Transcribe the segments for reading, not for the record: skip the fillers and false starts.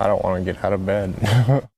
I don't want to get out of bed.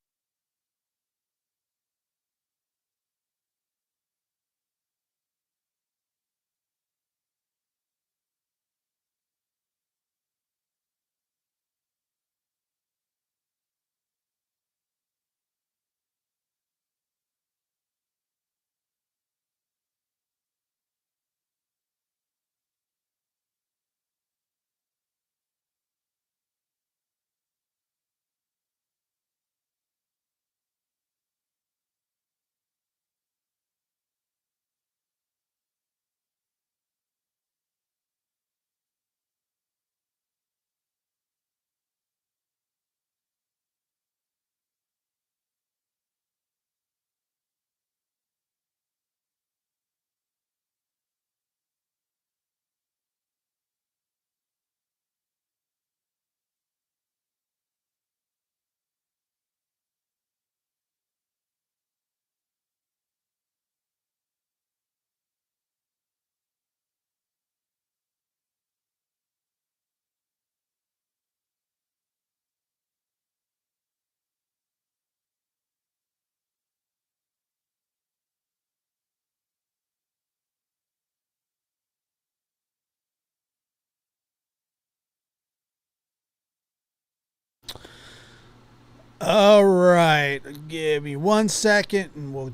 All right, give me 1 second, and we'll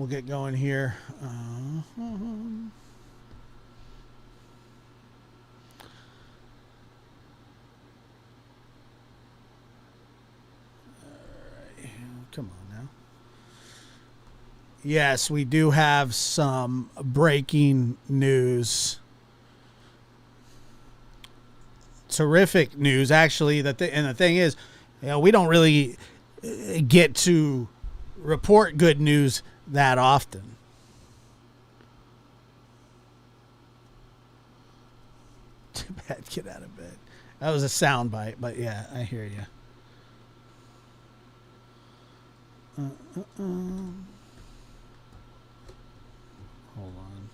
get going here. Come on now. Yes, we do have some breaking news. Terrific news, actually. And the thing is, we don't really get to report good news that often. Too bad, get out of bed. That was a sound bite, but yeah, I hear you. Hold on.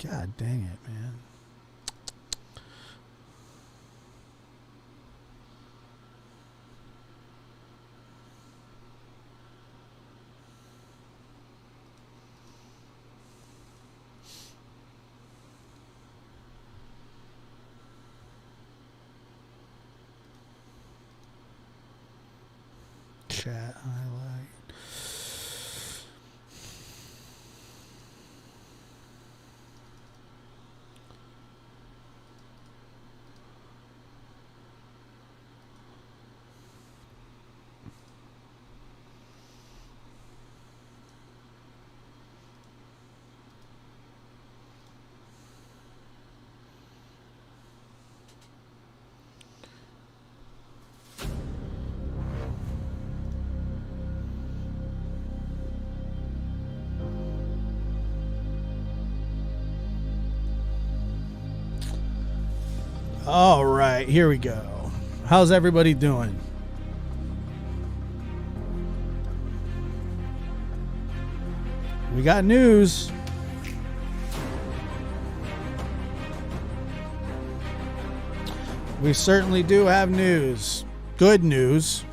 God dang it, man. Chat highlight. All right, here we go. How's everybody doing? We got news. We certainly do have news. Good news.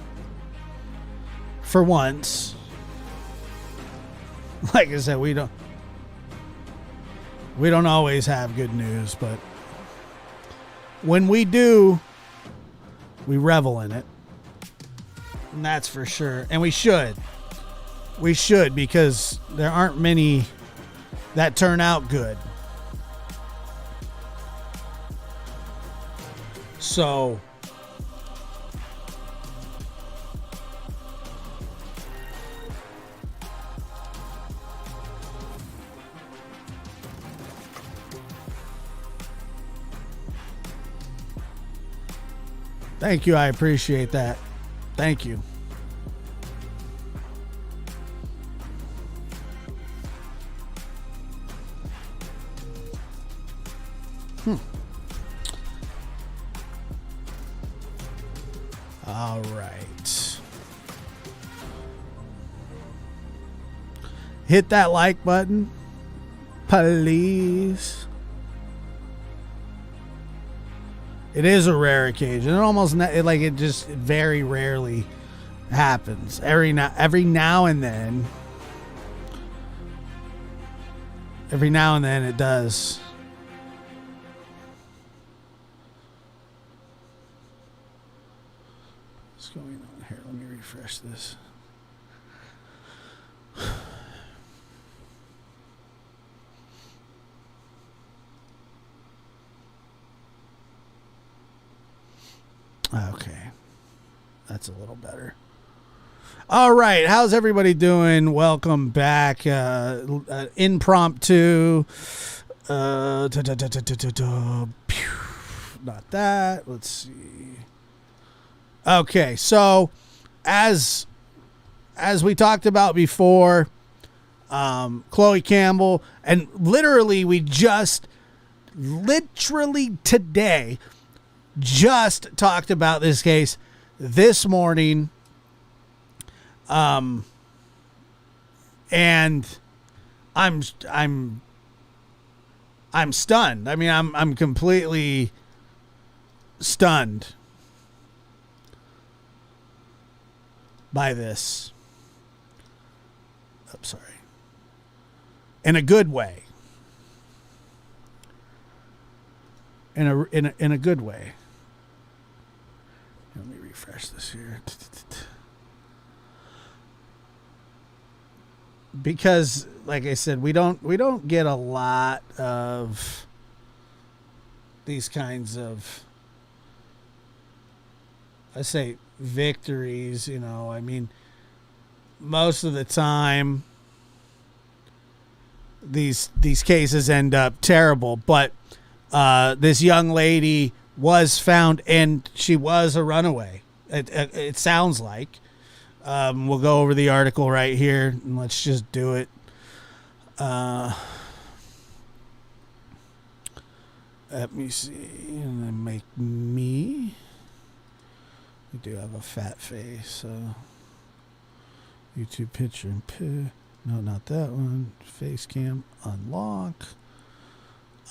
For once. Like I said, we don't always have good news, but when we do, we revel in it. And that's for sure. And we should. We should, because there aren't many that turn out good. So thank you. I appreciate that. Thank you. All right. hit that like button, please. It is a rare occasion. It just very rarely happens. Every now and then. Every now and then it does. What's going on here? Let me refresh this. Okay. That's a little better. All right. How's everybody doing? Welcome back. Impromptu. Not that. Let's see. Okay. So as we talked about before, Chloe Campbell, and literally today just talked about this case this morning. And I'm stunned. I mean, I'm completely stunned by this. I'm sorry. In a good way. In a good way. Let me refresh this here. Because, like I said, we don't get a lot of these kinds of, I say, victories. You know, I mean, most of the time these cases end up terrible. But this young lady was found, and she was a runaway. It sounds like. We'll go over the article right here, and let's just do it. Let me see, and then make me. We do have a fat face, so YouTube picture and no, not that one. Face cam unlock.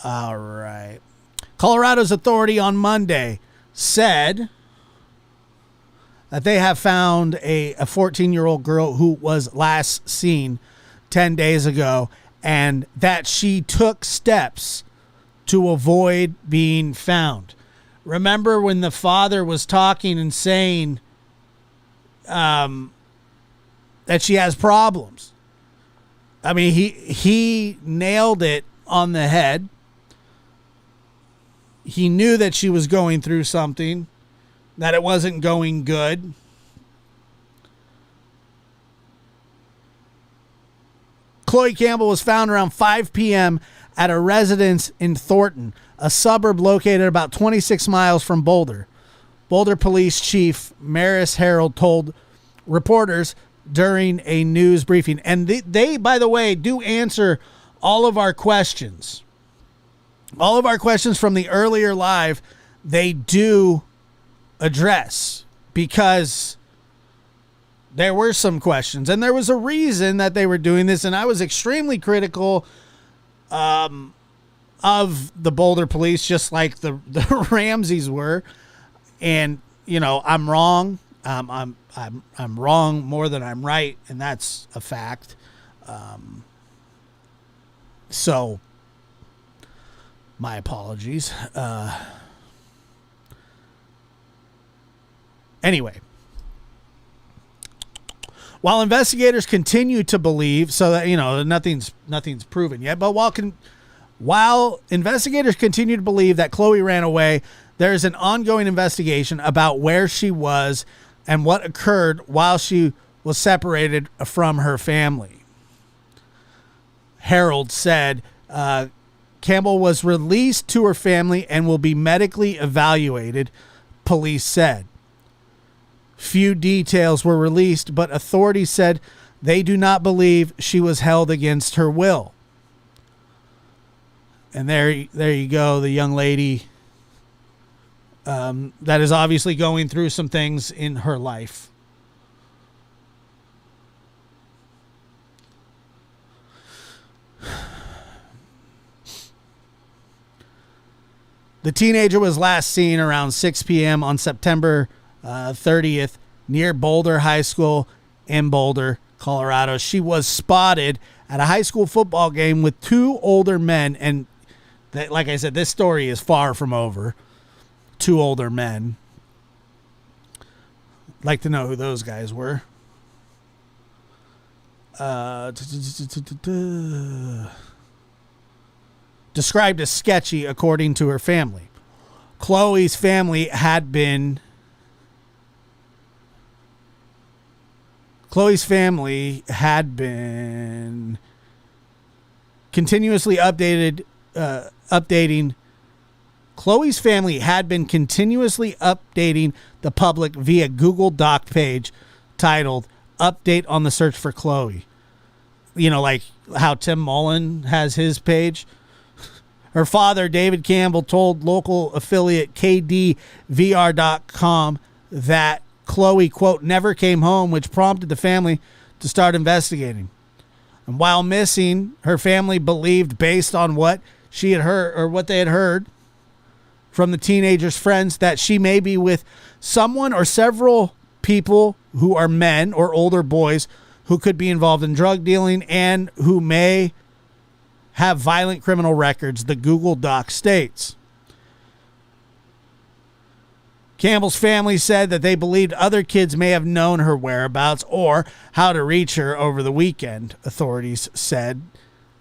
All right. Colorado's authority on Monday said that they have found a 14-year-old girl who was last seen 10 days ago, and that she took steps to avoid being found. Remember when the father was talking and saying that she has problems? I mean, he nailed it on the head. He knew that she was going through something, that it wasn't going good. Chloe Campbell was found around 5 p.m. at a residence in Thornton, a suburb located about 26 miles from Boulder. Boulder Police Chief Maris Harold told reporters during a news briefing. And they, by the way, do answer all of our questions. All of our questions from the earlier live, they do address, because there were some questions, and there was a reason that they were doing this. And I was extremely critical of the Boulder police, just like the Ramseys were. And, you know, I'm wrong. I'm wrong more than I'm right. And that's a fact. So my apologies. Anyway, while investigators continue to believe, so that, you know, nothing's proven yet, but while investigators continue to believe that Chloe ran away, there is an ongoing investigation about where she was and what occurred while she was separated from her family. Harold said Campbell was released to her family and will be medically evaluated, police said. Few details were released, but authorities said they do not believe she was held against her will. And there you go, the young lady that is obviously going through some things in her life. The teenager was last seen around 6 p.m. on September 30th near Boulder High School in Boulder, Colorado. She was spotted at a high school football game with two older men. And like I said, this story is far from over. Two older men. Like to know who those guys were. Described as sketchy, according to her family. Chloe's family had been continuously updating. Chloe's family had been continuously updating the public via Google Doc page titled "Update on the Search for Chloe." You know, like how Tim Mullen has his page. Her father, David Campbell, told local affiliate KDVR.com that Chloe, quote, never came home, which prompted the family to start investigating. And while missing, her family believed, based on what she had heard or what they had heard from the teenager's friends, that she may be with someone or several people who are men or older boys who could be involved in drug dealing and who may have violent criminal records, the Google Doc states. Campbell's family said that they believed other kids may have known her whereabouts or how to reach her over the weekend, authorities said.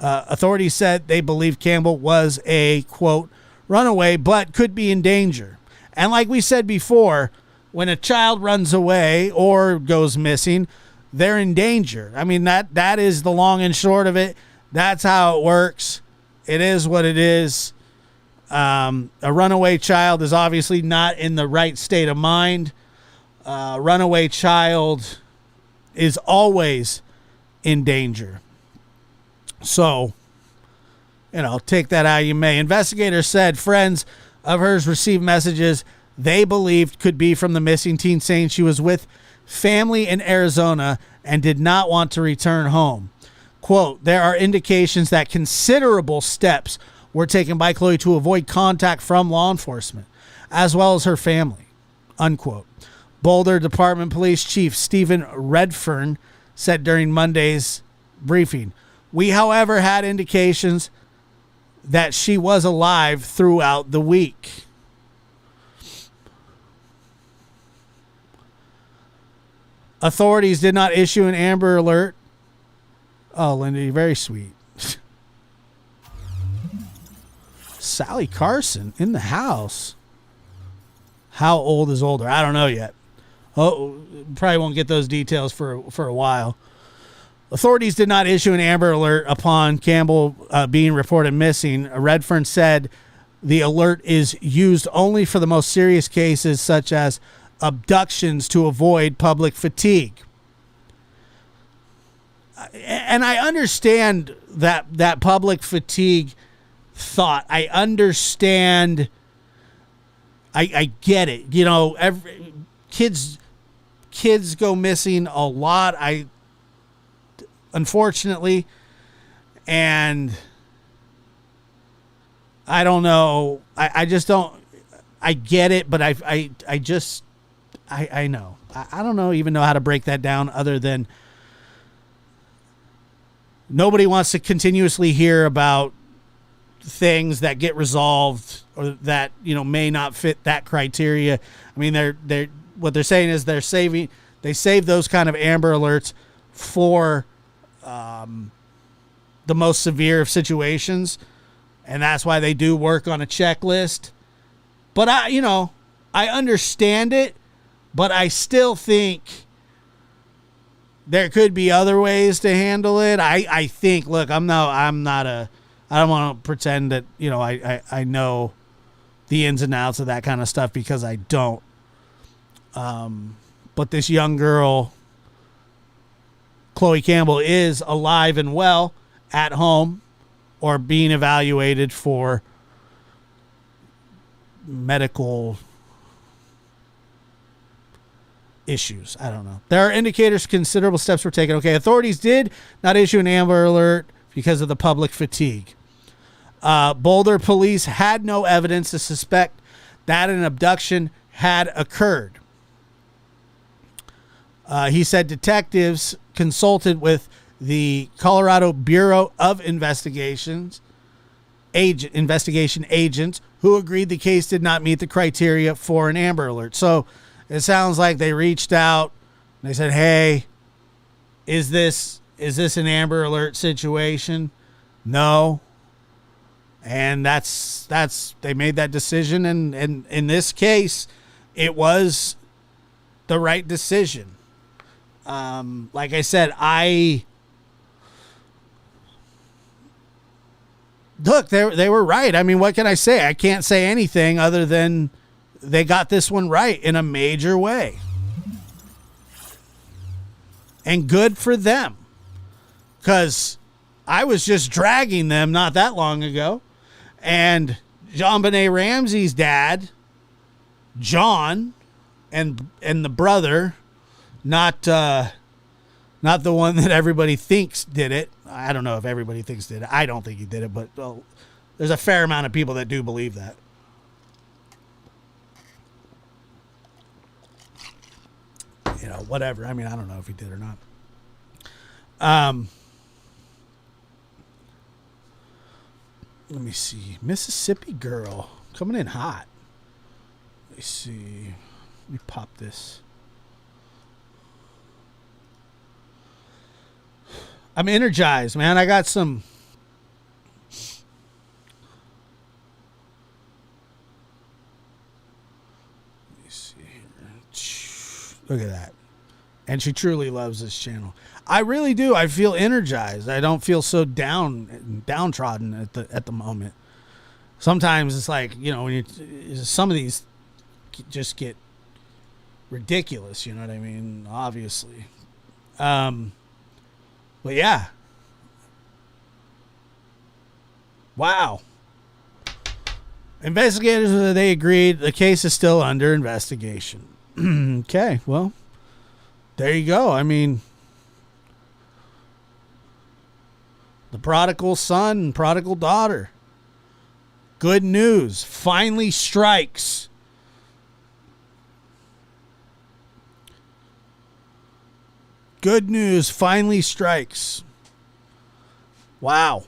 Authorities said they believed Campbell was a, quote, runaway, but could be in danger. And like we said before, when a child runs away or goes missing, they're in danger. I mean, that is the long and short of it. That's how it works. It is what it is. A runaway child is obviously not in the right state of mind. A runaway child is always in danger. So, take that how you may. Investigators said friends of hers received messages they believed could be from the missing teen, saying she was with family in Arizona and did not want to return home. Quote, there are indications that considerable steps were taken by Chloe to avoid contact from law enforcement, as well as her family, unquote. Boulder Department Police Chief Stephen Redfern said during Monday's briefing, we, however, had indications that she was alive throughout the week. Authorities did not issue an Amber Alert. Oh, Lindy, very sweet. Sally Carson in the house. How old is older? I don't know yet. Oh, probably won't get those details for a while. Authorities did not issue an Amber Alert upon Campbell being reported missing. Redfern said the alert is used only for the most serious cases, such as abductions, to avoid public fatigue. And I understand that public fatigue thought. I understand. I get it. Kids go missing a lot. Unfortunately, and I don't know. I just don't. I get it, but I know. I don't even know how to break that down other than nobody wants to continuously hear about things that get resolved or that, may not fit that criteria. I mean, what they're saying is they save those kind of Amber Alerts for the most severe of situations. And that's why they do work on a checklist. But I understand it, but I still think there could be other ways to handle it. I think, look, I don't want to pretend that, I know the ins and outs of that kind of stuff, because I don't. But this young girl, Chloe Campbell, is alive and well at home or being evaluated for medical issues. I don't know. There are indicators considerable steps were taken. Okay, authorities did not issue an Amber Alert because of the public fatigue. Boulder police had no evidence to suspect that an abduction had occurred. He said detectives consulted with the Colorado Bureau of investigation agents who agreed the case did not meet the criteria for an Amber Alert. So it sounds like they reached out and they said, hey, is this an Amber Alert situation? No. And that's they made that decision, and in this case it was the right decision. Like I said, look, they were right. I mean, what can I say? I can't say anything other than they got this one right in a major way. And good for them. Because I was just dragging them not that long ago. And JonBenet Ramsey's dad, John, and the brother, not the one that everybody thinks did it. I don't know if everybody thinks did it. I don't think he did it, but there's a fair amount of people that do believe that. You know, whatever. I mean, I don't know if he did or not. Let me see. Mississippi girl coming in hot. Let me see. Let me pop this. I'm energized, man. I got some. Let me see here. Look at that. And she truly loves this channel. I really do. I feel energized. I don't feel so downtrodden at the moment. Sometimes it's like, you know, when some of these just get ridiculous, you know what I mean? Obviously. But yeah. Wow. Investigators, they agreed the case is still under investigation. Okay, well, there you go. I mean, the prodigal son and prodigal daughter. Good news finally strikes. Good news finally strikes. Wow.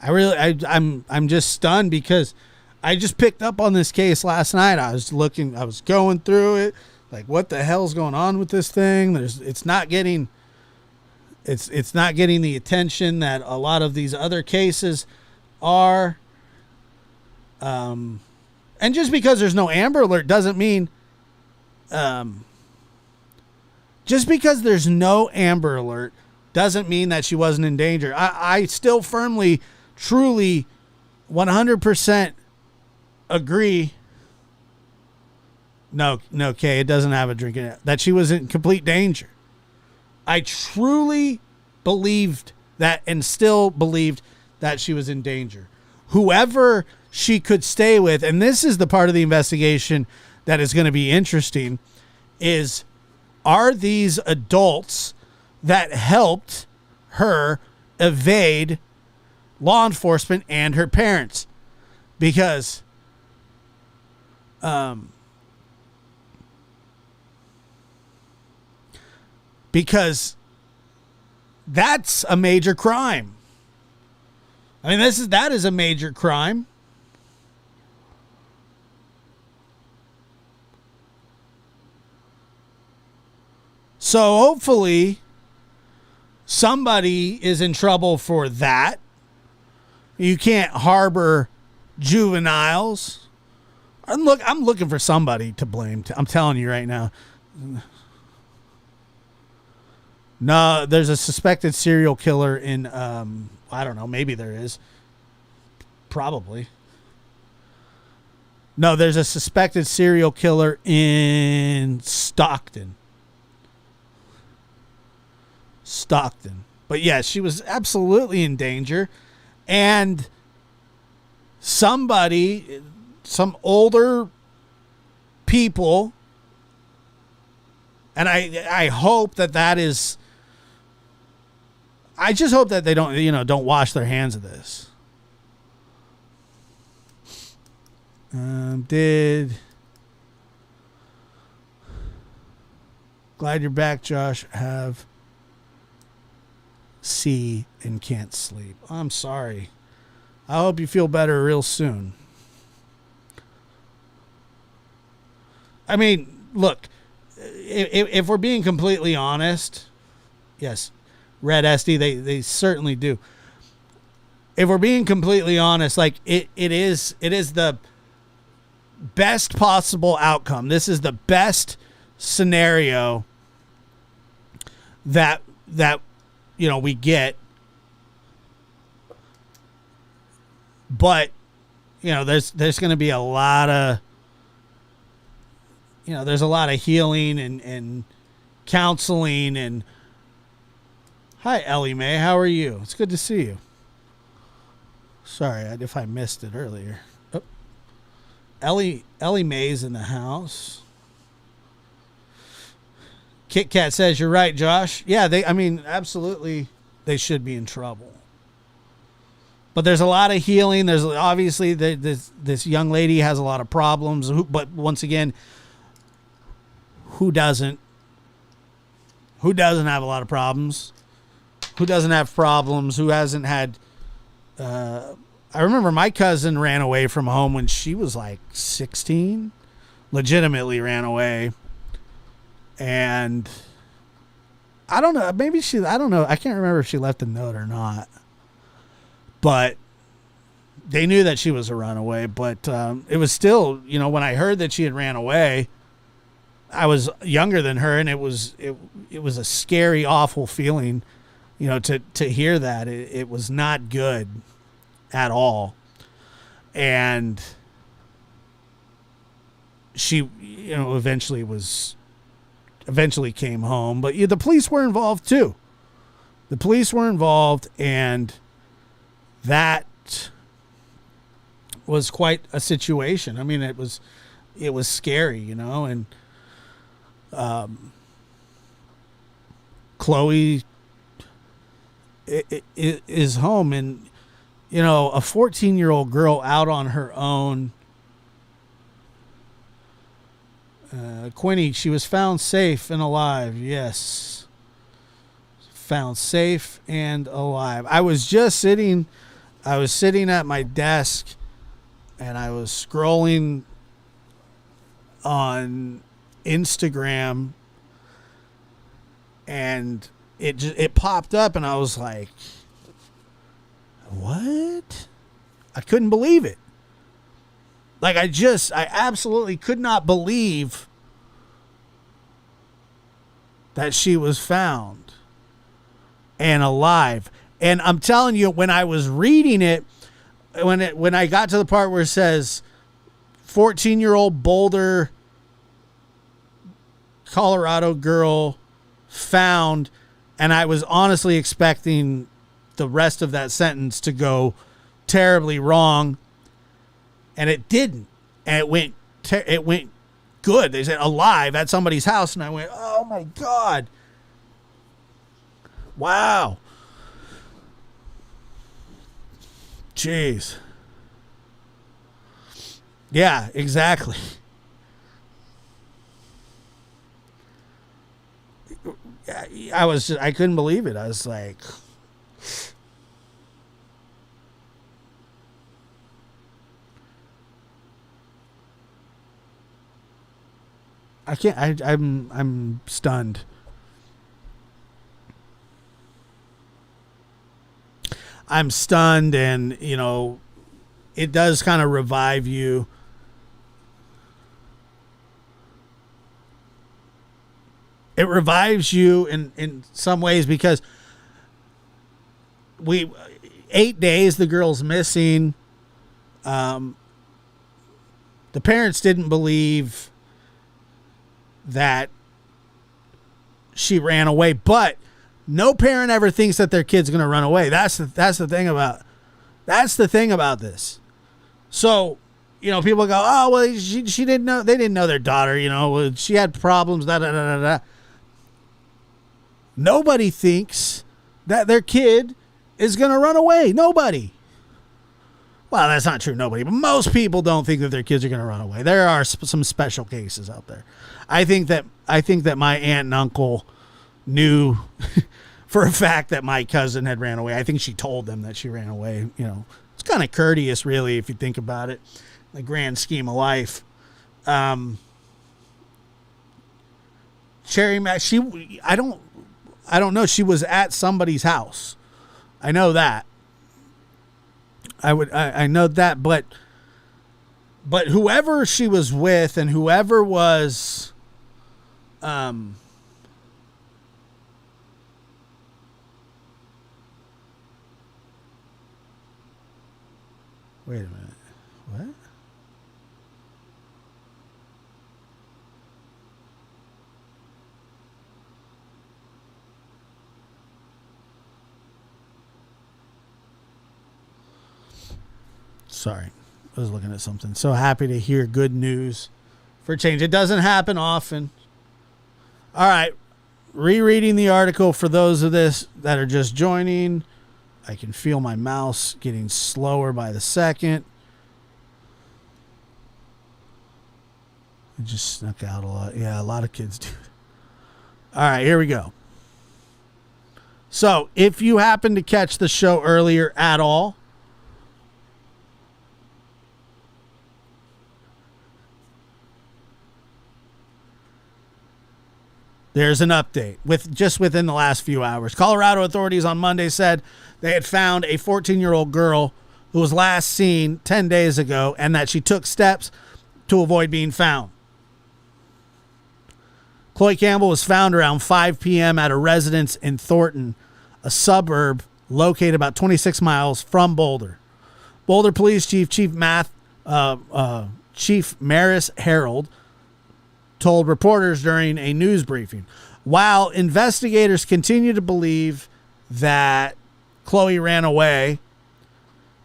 I'm just stunned because I just picked up on this case last night. I was going through it, like, what the hell's going on with this thing? It's not getting the attention that a lot of these other cases are. And just because there's no Amber Alert doesn't mean, just because there's no Amber Alert doesn't mean that she wasn't in danger. I still firmly, truly, 100% agree. No, Kay, it doesn't have a drink in it. That she was in complete danger. I truly believed that and still believed that she was in danger. Whoever she could stay with, and this is the part of the investigation that is going to be interesting, are these adults that helped her evade law enforcement and her parents? Because that's a major crime. I mean, that is a major crime. So hopefully somebody is in trouble for that. You can't harbor juveniles. I'm looking for somebody to blame. I'm telling you right now. No, there's a suspected serial killer in, I don't know, maybe there is. Probably. No, there's a suspected serial killer in Stockton. But yeah, she was absolutely in danger. And some older people, and I hope that is I just hope that they don't wash their hands of this. Glad you're back, Josh. Have C and can't sleep. I'm sorry. I hope you feel better real soon. I mean, look, if we're being completely honest, yes, Red SD, they certainly do. If we're being completely honest, like it is the best possible outcome. This is the best scenario that we get. But there's going to be a lot of there's a lot of healing and counseling. And hi, Ellie Mae, how are you? It's good to see you. Sorry if I missed it earlier. Oh. Ellie Mae's in the house. Kit Kat says you're right, Josh. Yeah, absolutely, they should be in trouble. But there's a lot of healing. There's obviously this young lady has a lot of problems. But once again, who doesn't? Who doesn't have a lot of problems? Who doesn't have problems? Who hasn't had? I remember my cousin ran away from home when she was like 16. Legitimately ran away. And I don't know. Maybe I don't know. I can't remember if she left a note or not. But they knew that she was a runaway. But it was still, when I heard that she had ran away, I was younger than her, and it was a scary, awful feeling, to hear that. It was not good at all. And she, eventually came home. But the police were involved too. The police were involved, and that was quite a situation. I mean, it was scary, and Chloe is home, and a 14-year-old girl out on her own. Quinny, she was found safe and alive. Yes. Found safe and alive. I was sitting at my desk, and I was scrolling on Instagram, and it popped up, and I was like, what? I couldn't believe it. Like, I absolutely could not believe that she was found and alive. And I'm telling you, when I was reading it, when I got to the part where it says 14-year-old Boulder, Colorado girl found, and I was honestly expecting the rest of that sentence to go terribly wrong, and it didn't. And it went good. They said alive at somebody's house, and I went, oh my God. Wow. Jeez. Yeah, exactly. I couldn't believe it. I was like, I can't. I'm stunned. I'm stunned, and it does kind of revive you. It revives you in some ways, because 8 days the girl's missing. The parents didn't believe that she ran away, but no parent ever thinks that their kid's going to run away. That's the thing about this. So, people go, oh, well, she didn't know. They didn't know their daughter. She had problems. Da da da da da. Nobody thinks that their kid is going to run away. Nobody. Well, that's not true. Nobody, but most people don't think that their kids are going to run away. There are some special cases out there. I think that my aunt and uncle knew for a fact that my cousin had ran away. I think she told them that she ran away. You know, it's kind of courteous, really, if you think about it, the grand scheme of life. Cherry Mac, I don't know. She was at somebody's house. I know that. I know that, but whoever she was with and whoever was, wait a minute, what? Sorry, I was looking at something. So happy to hear good news for change. It doesn't happen often. All right, rereading the article for those of this that are just joining. I can feel my mouse getting slower by the second. It just snuck out a lot. Yeah, a lot of kids do. All right, here we go. So if you happen to catch the show earlier at all, there's an update within the last few hours. Colorado authorities on Monday said they had found a 14-year-old girl who was last seen 10 days ago and that she took steps to avoid being found. Chloe Campbell was found around 5 p.m. at a residence in Thornton, a suburb located about 26 miles from Boulder. Boulder Police Chief Maris Harold told reporters during a news briefing. While investigators continue to believe that Chloe ran away,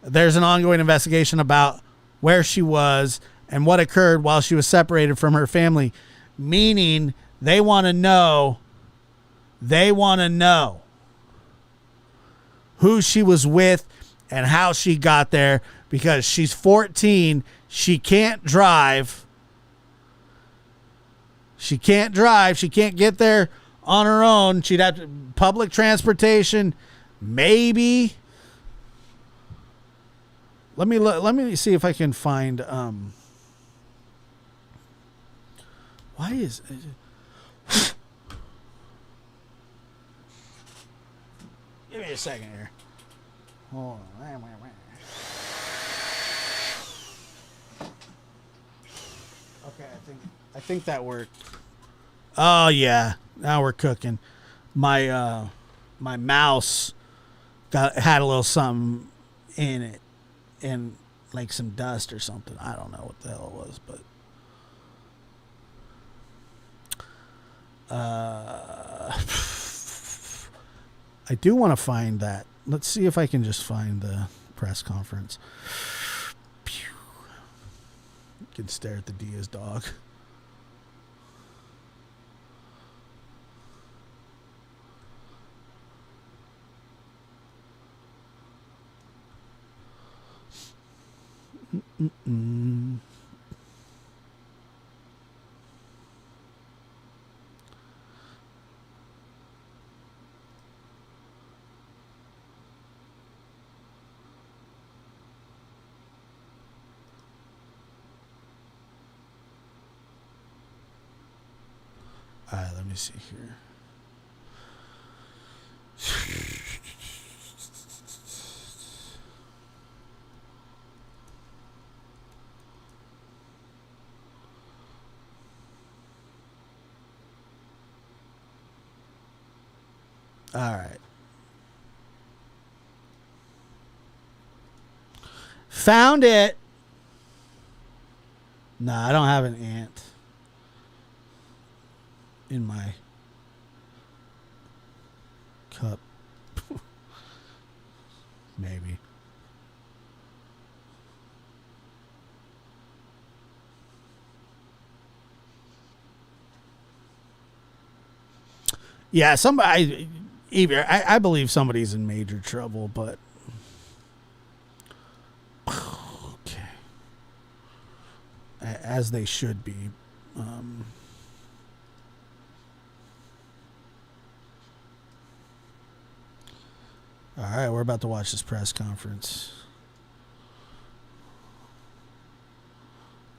there's an ongoing investigation about where she was and what occurred while she was separated from her family, meaning they want to know who she was with and how she got there, because she's 14, she can't drive. She can't get there on her own. She'd have public transportation, maybe. Let me see if I can find. Why is? Give me a second here. Hold on. Okay, I think that worked. Oh yeah, now we're cooking. My mouse had a little something in it, and like some dust or something. I don't know what the hell it was, but I do want to find that. Let's see if I can just find the press conference. Pew. You can stare at the Diaz dog. All right, let me see here. All right. Found it. No, I don't have an ant in my cup. Maybe. Yeah, somebody either. I believe somebody's in major trouble, but okay, as they should be. All right, we're about to watch this press conference.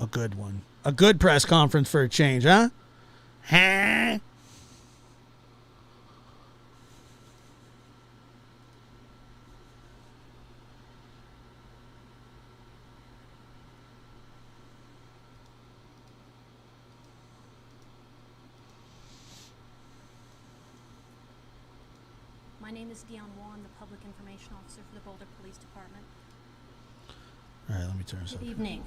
A good one. A good press conference for a change, huh? Huh? My name is Dion Wan, the Public Information Officer for the Boulder Police Department. All right, let me turn this up. Good evening.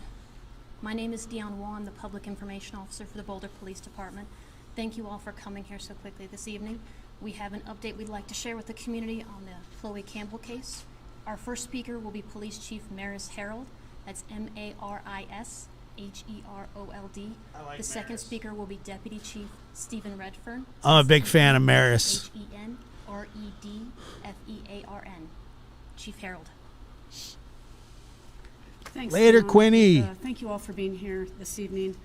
My name is Dion Wan, the Public Information Officer for the Boulder Police Department. Thank you all for coming here so quickly this evening. We have an update we'd like to share with the community on the Chloe Campbell case. Our first speaker will be Police Chief Maris Herold. That's MARISHEROLD. The second speaker will be Deputy Chief Stephen Redfern. I'm a big fan of Maris. HENREDFEARN. Chief Herold. Thanks, Later, Dion. Quinny. Thank you all for being here this evening.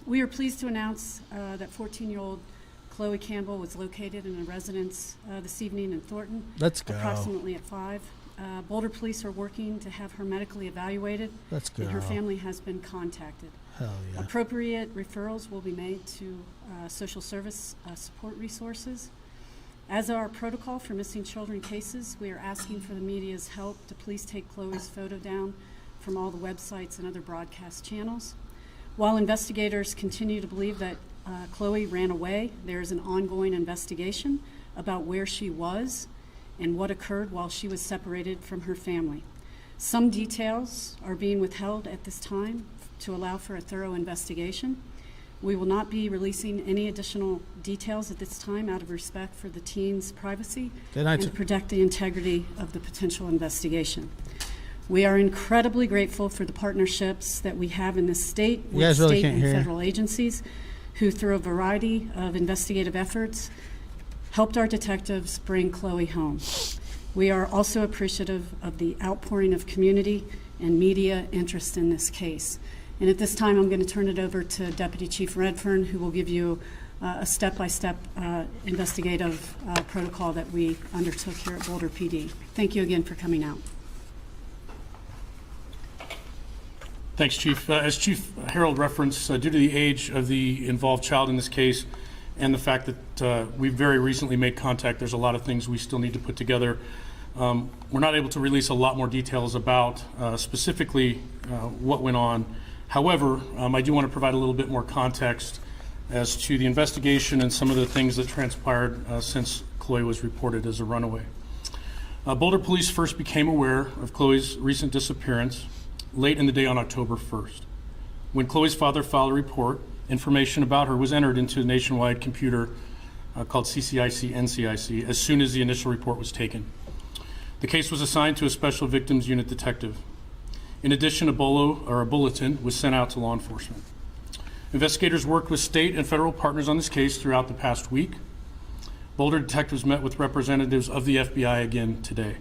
We are pleased to announce that 14-year-old Chloe Campbell was located in a residence this evening in Thornton. Let's go. Approximately at 5. Boulder police are working to have her medically evaluated. Let's go. And her family has been contacted. Hell yeah. Appropriate referrals will be made to social service support resources. As our protocol for missing children cases, we are asking for the media's help to please take Chloe's photo down from all the websites and other broadcast channels. While investigators continue to believe that Chloe ran away, there is an ongoing investigation about where she was and what occurred while she was separated from her family. Some details are being withheld at this time to allow for a thorough investigation. We will not be releasing any additional details at this time out of respect for the teen's privacy and to protect the integrity of the potential investigation. We are incredibly grateful for the partnerships that we have in this state with state and federal agencies who, through a variety of investigative efforts, helped our detectives bring Chloe home. We are also appreciative of the outpouring of community and media interest in this case. And at this time, I'm going to turn it over to Deputy Chief Redfern, who will give you a step-by-step investigative protocol that we undertook here at Boulder PD. Thank you again for coming out. Thanks, Chief. As Chief Herold referenced, due to the age of the involved child in this case and the fact that we've very recently made contact, there's a lot of things we still need to put together. We're not able to release a lot more details about specifically what went on. However, I do want to provide a little bit more context as to the investigation and some of the things that transpired since Chloe was reported as a runaway. Boulder police first became aware of Chloe's recent disappearance late in the day on October 1st. When Chloe's father filed a report, information about her was entered into a nationwide computer called CCIC-NCIC as soon as the initial report was taken. The case was assigned to a Special Victims Unit detective. In addition, a bulletin was sent out to law enforcement. Investigators worked with state and federal partners on this case throughout the past week. Boulder detectives met with representatives of the FBI again today.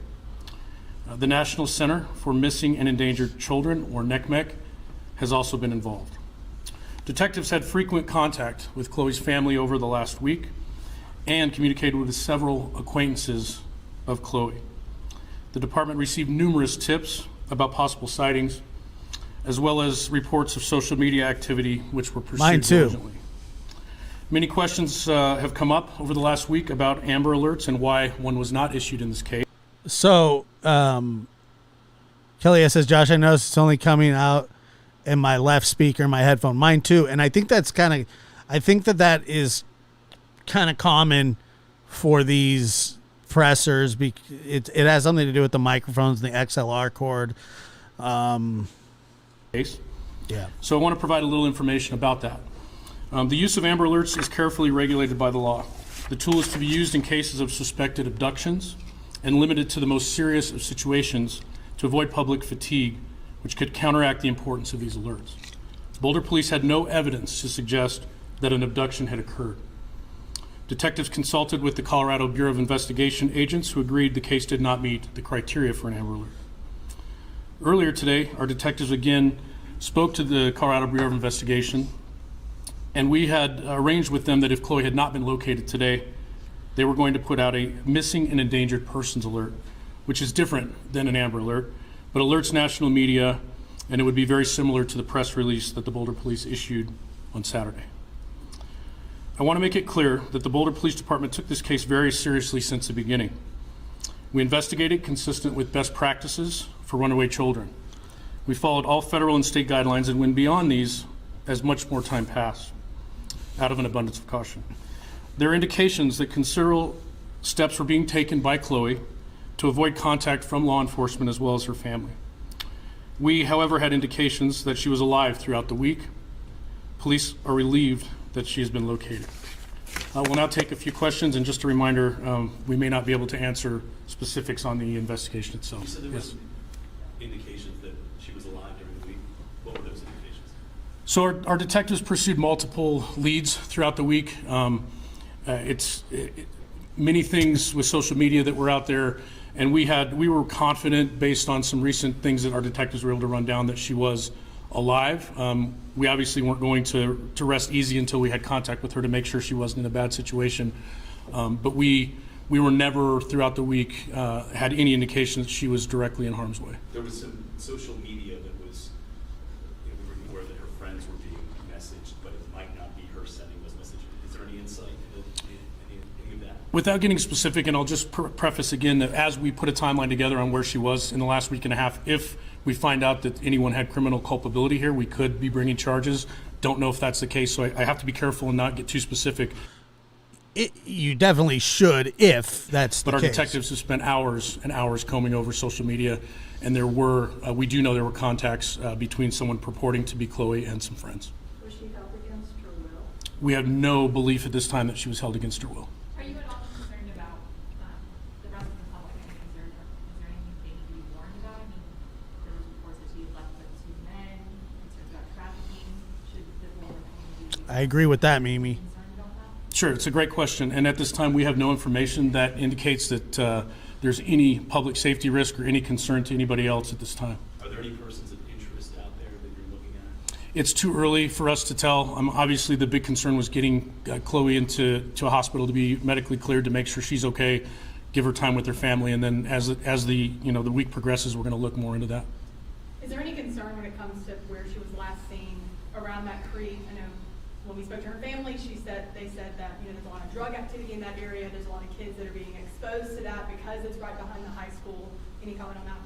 The National Center for Missing and Endangered Children, or NCMEC, has also been involved. Detectives had frequent contact with Chloe's family over the last week and communicated with several acquaintances of Chloe. The department received numerous tips about possible sightings, as well as reports of social media activity, which were pursued diligently. Many questions have come up over the last week about Amber Alerts and why one was not issued in this case. So, Kelly says, Josh, I noticed it's only coming out in my left speaker, my headphone. Mine too. And I think that's that is kind of common for these pressers. It has something to do with the microphones and the XLR cord. Case. Yeah. So I want to provide a little information about that. The use of Amber Alerts is carefully regulated by the law. The tool is to be used in cases of suspected abductions and limited to the most serious of situations to avoid public fatigue, which could counteract the importance of these alerts. Boulder police had no evidence to suggest that an abduction had occurred. Detectives consulted with the Colorado Bureau of Investigation agents who agreed the case did not meet the criteria for an Amber Alert. Earlier today, our detectives again spoke to the Colorado Bureau of Investigation, and we had arranged with them that if Chloe had not been located today, they were going to put out a missing and endangered persons alert, which is different than an Amber Alert, but alerts national media, and it would be very similar to the press release that the Boulder Police issued on Saturday. I want to make it clear that the Boulder Police Department took this case very seriously since the beginning. We investigated consistent with best practices for runaway children. We followed all federal and state guidelines and went beyond these as much more time passed, out of an abundance of caution. There are indications that considerable steps were being taken by Chloe to avoid contact from law enforcement as well as her family. We, however, had indications that she was alive throughout the week. Police are relieved that she has been located. We'll now take a few questions, and just a reminder, we may not be able to answer specifics on the investigation itself. You said there was indications that she was alive during the week. What were those indications? So our detectives pursued multiple leads throughout the week. Many things with social media that were out there, and we were confident based on some recent things that our detectives were able to run down that she was alive. We obviously weren't going to rest easy until we had contact with her to make sure she wasn't in a bad situation. But we were never throughout the week had any indication that she was directly in harm's way. There was some social media that was, we were aware that her friends were being messaged, but it might not be her sending those messages. Is there any insight into any of that? Without getting specific, and I'll just preface again that as we put a timeline together on where she was in the last week and a half, if we find out that anyone had criminal culpability here, we could be bringing charges. Don't know if that's the case, so I have to be careful and not get too specific. You definitely should if that's the But our case. detectives have spent hours and hours combing over social media, and we do know there were contacts between someone purporting to be Chloe and some friends. Was she held against her will? We have no belief at this time that she was held against her will. Are you at all concerned about the rest of the public? Are you concerned, or is there anything they need to be warned about? I mean, there was reports that she had left with 2 men, concerns about trafficking. Should the Boulder community be I agree with that, Mimi. concerned about that? Sure, it's a great question, and at this time we have no information that indicates that there's any public safety risk or any concern to anybody else at this time. Are there any persons of interest out there that you're looking at? It's too early for us to tell. Obviously, the big concern was getting Chloe into a hospital to be medically cleared to make sure she's okay, give her time with her family, and then as the week progresses, we're going to look more into that. Is there any concern when it comes to where she was last seen around that creek? I know when we spoke to her family, they said that there's a lot of drug activity in that area. There's a lot of kids that are being exposed to that because it's right behind the high school. Any comment on that?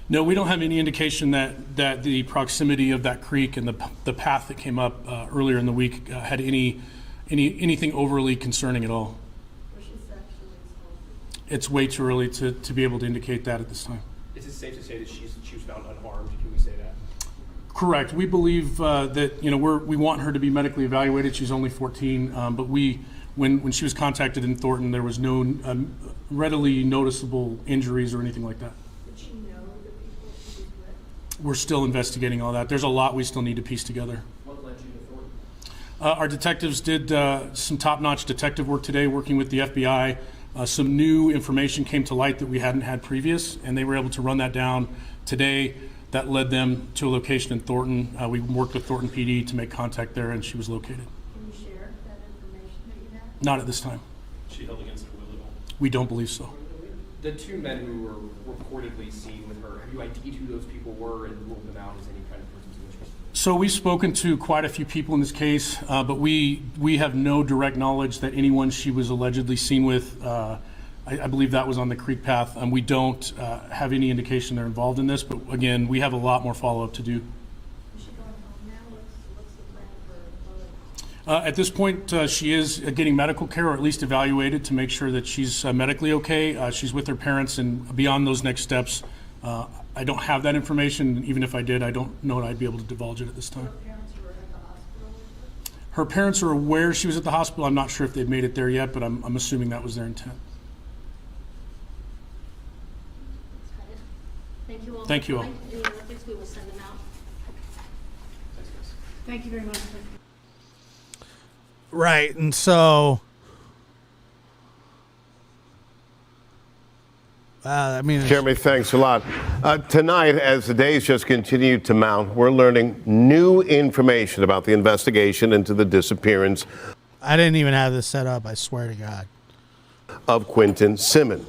No, we don't have any indication that the proximity of that creek and the path that came up earlier in the week had anything overly concerning at all. Was she sexually assaulted? It's way too early to be able to indicate that at this time. Is it safe to say that she was found unharmed? Can we say that? Correct. We believe that we want her to be medically evaluated. She's only 14, but when she was contacted in Thornton, there was no readily noticeable injuries or anything like that. Did she know the people she was with? We're still investigating all that. There's a lot we still need to piece together. What led you to Thornton? Our detectives did some top-notch detective work today, working with the FBI. Some new information came to light that we hadn't had previous, and they were able to run that down today. That led them to a location in Thornton. We worked with Thornton PD to make contact there, and she was located. Can you share that information that you have? Not at this time. She held against her will at all? We don't believe so. The 2 men who were reportedly seen with her, have you ID'd who those people were and ruled them out as any kind of persons of interest? So we've spoken to quite a few people in this case, but we have no direct knowledge that anyone she was allegedly seen with, I believe that was on the creek path, and we don't have any indication they're involved in this, but again, we have a lot more follow-up to do. Is she going home now? What's the plan for Chloe? At this point, she is getting medical care, or at least evaluated, to make sure that she's medically okay. She's with her parents, and beyond those next steps, I don't have that information. Even if I did, I don't know that I'd be able to divulge it at this time. Her parents were at the hospital with her? Her parents are aware she was at the hospital. I'm not sure if they've made it there yet, but I'm assuming that was their intent. Thank you all. Thank you all. Any other things, we will send them out. Thanks, guys. Thank you very much. Right, and so Jeremy, thanks a lot. Tonight, as the days just continue to mount, we're learning new information about the investigation into the disappearance. I didn't even have this set up, I swear to God. Of Quentin Simmons.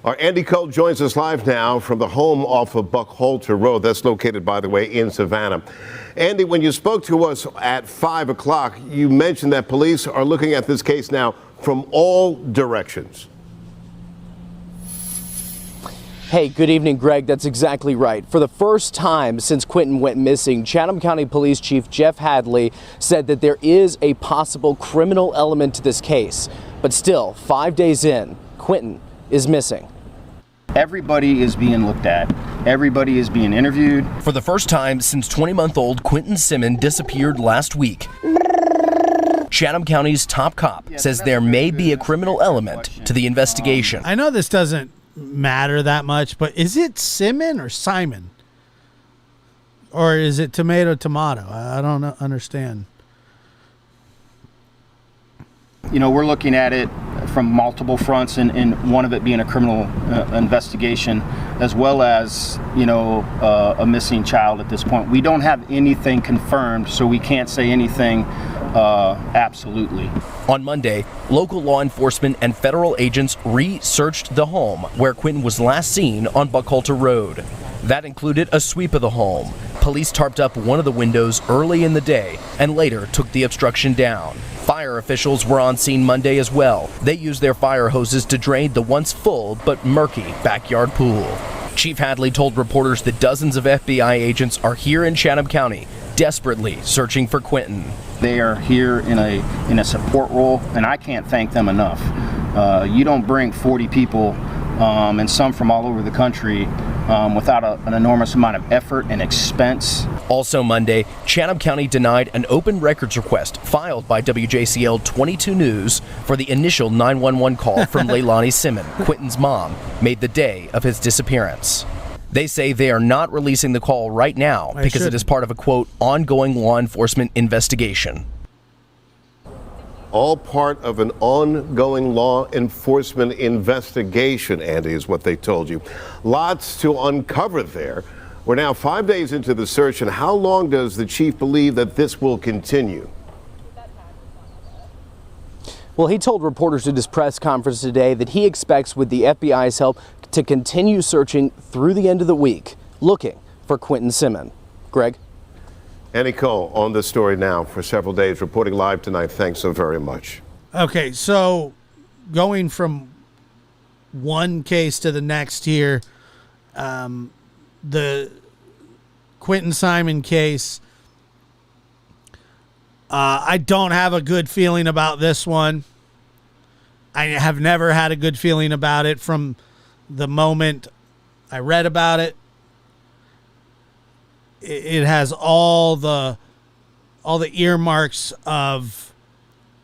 Our Andy Cole joins us live now from the home off of Buckhalter Road. That's located, by the way, in Savannah. Andy, when you spoke to us at 5 o'clock, you mentioned that police are looking at this case now from all directions. Hey, good evening, Greg. That's exactly right. For the first time since Quentin went missing, Chatham County Police Chief Jeff Hadley said that there is a possible criminal element to this case. But still, 5 days in, Quentin is missing. Everybody is being looked at. Everybody is being interviewed. For the first time since 20-month-old Quentin Simmons disappeared last week, Chatham County's top cop says there may be a criminal element to the investigation. I know this doesn't matter that much, but is it Simmons or Simon? Or is it tomato? I don't understand. You know, we're looking at it from multiple fronts, and one of it being a criminal investigation, as well as, a missing child at this point. We don't have anything confirmed, so we can't say anything absolutely. On Monday, local law enforcement and federal agents re-searched the home where Quentin was last seen on Buckhalter Road. That included a sweep of the home. Police tarped up one of the windows early in the day and later took the obstruction down. Fire officials were on scene Monday as well. They used their fire hoses to drain the once full but murky backyard pool. Chief Hadley told reporters that dozens of FBI agents are here in Chatham County, desperately searching for Quentin. They are here in a support role, and I can't thank them enough. You don't bring 40 people, and some from all over the country, without an enormous amount of effort and expense. Also Monday, Chatham County denied an open records request filed by WJCL 22 News for the initial 911 call from Leilani Simmons, Quentin's mom, made the day of his disappearance. They say they are not releasing the call right now because it is part of a, quote, ongoing law enforcement investigation. All part of an ongoing law enforcement investigation, Andy, is what they told you. Lots to uncover there. We're now 5 days into the search, and how long does the chief believe that this will continue? Well, he told reporters at his press conference today that he expects, with the FBI's help, to continue searching through the end of the week, looking for Quentin Simmons. Greg? Andy Cole on this story now for several days, reporting live tonight. Thanks so very much. Okay, so going from one case to the next here, the Quentin Simmons case, I don't have a good feeling about this one. I have never had a good feeling about it from the moment I read about it. It has all the earmarks of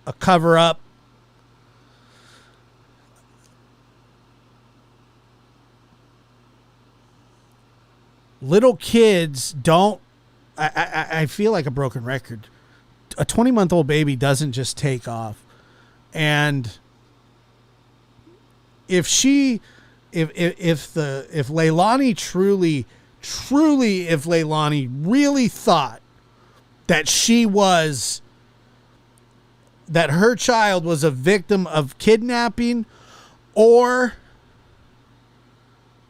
a cover-up. Little kids don't. I feel like a broken record. A 20-month-old baby doesn't just take off, and if Leilani truly, if Leilani really thought that her child was a victim of kidnapping or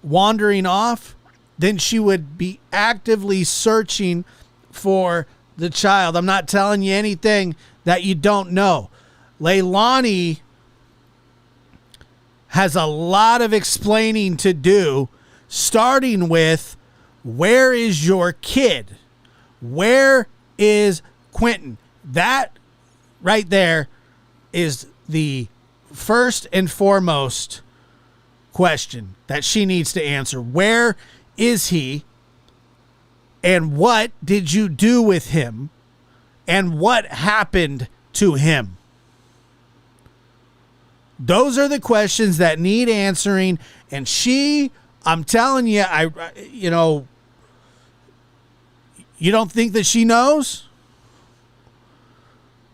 wandering off, then she would be actively searching for the child. I'm not telling you anything that you don't know. Leilani has a lot of explaining to do, starting with, where is your kid? Where is Quentin? That right there is the first and foremost question that she needs to answer. Where is he? And what did you do with him? And what happened to him? Those are the questions that need answering. And I'm telling you, you don't think that she knows?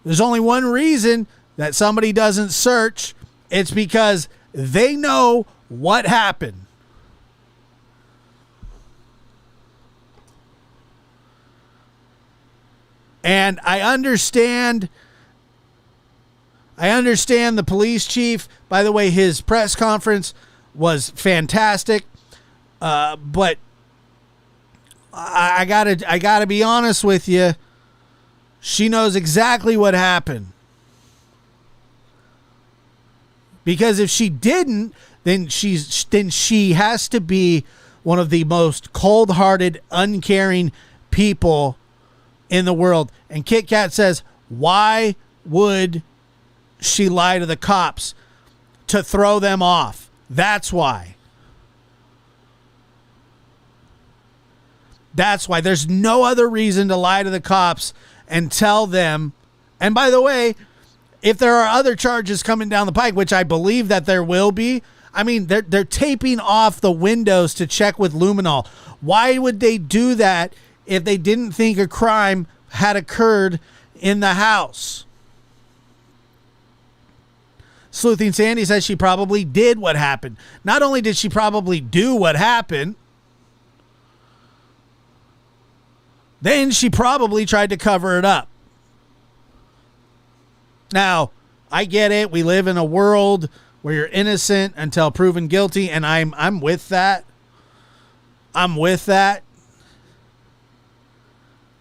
There's only one reason that somebody doesn't search. It's because they know what happened. And I understand the police chief. By the way, his press conference was fantastic. But I gotta be honest with you. She knows exactly what happened. Because if she didn't, then she has to be one of the most cold-hearted, uncaring people in the world. And Kit Kat says, why would she lie to the cops? To throw them off. That's why. That's why. There's no other reason to lie to the cops and tell them. And by the way, if there are other charges coming down the pike, which I believe that there will be, I mean, they're taping off the windows to check with luminol. Why would they do that if they didn't think a crime had occurred in the house? Sleuthing Sandy says she probably did what happened. Not only did she probably do what happened, then she probably tried to cover it up. Now, I get it. We live in a world where you're innocent until proven guilty, and I'm with that. I'm with that.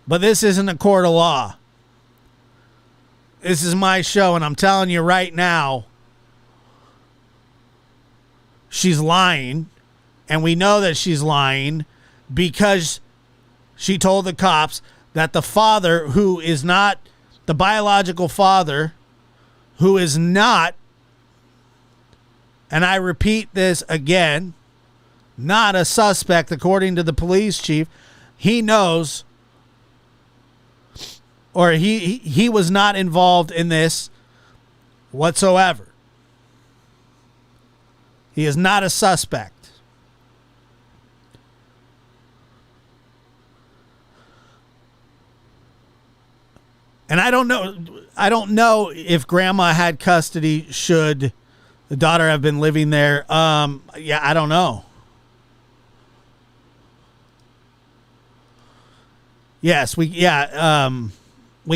But this isn't a court of law. This is my show, and I'm telling you right now, she's lying, and we know that she's lying because she told the cops that the father, who is not the biological father, who is not, and I repeat this again, not a suspect according to the police chief, he knows, or he was not involved in this whatsoever. He is not a suspect. And I don't know if grandma had custody should the daughter have been living there. Yeah, I don't know. Yes, we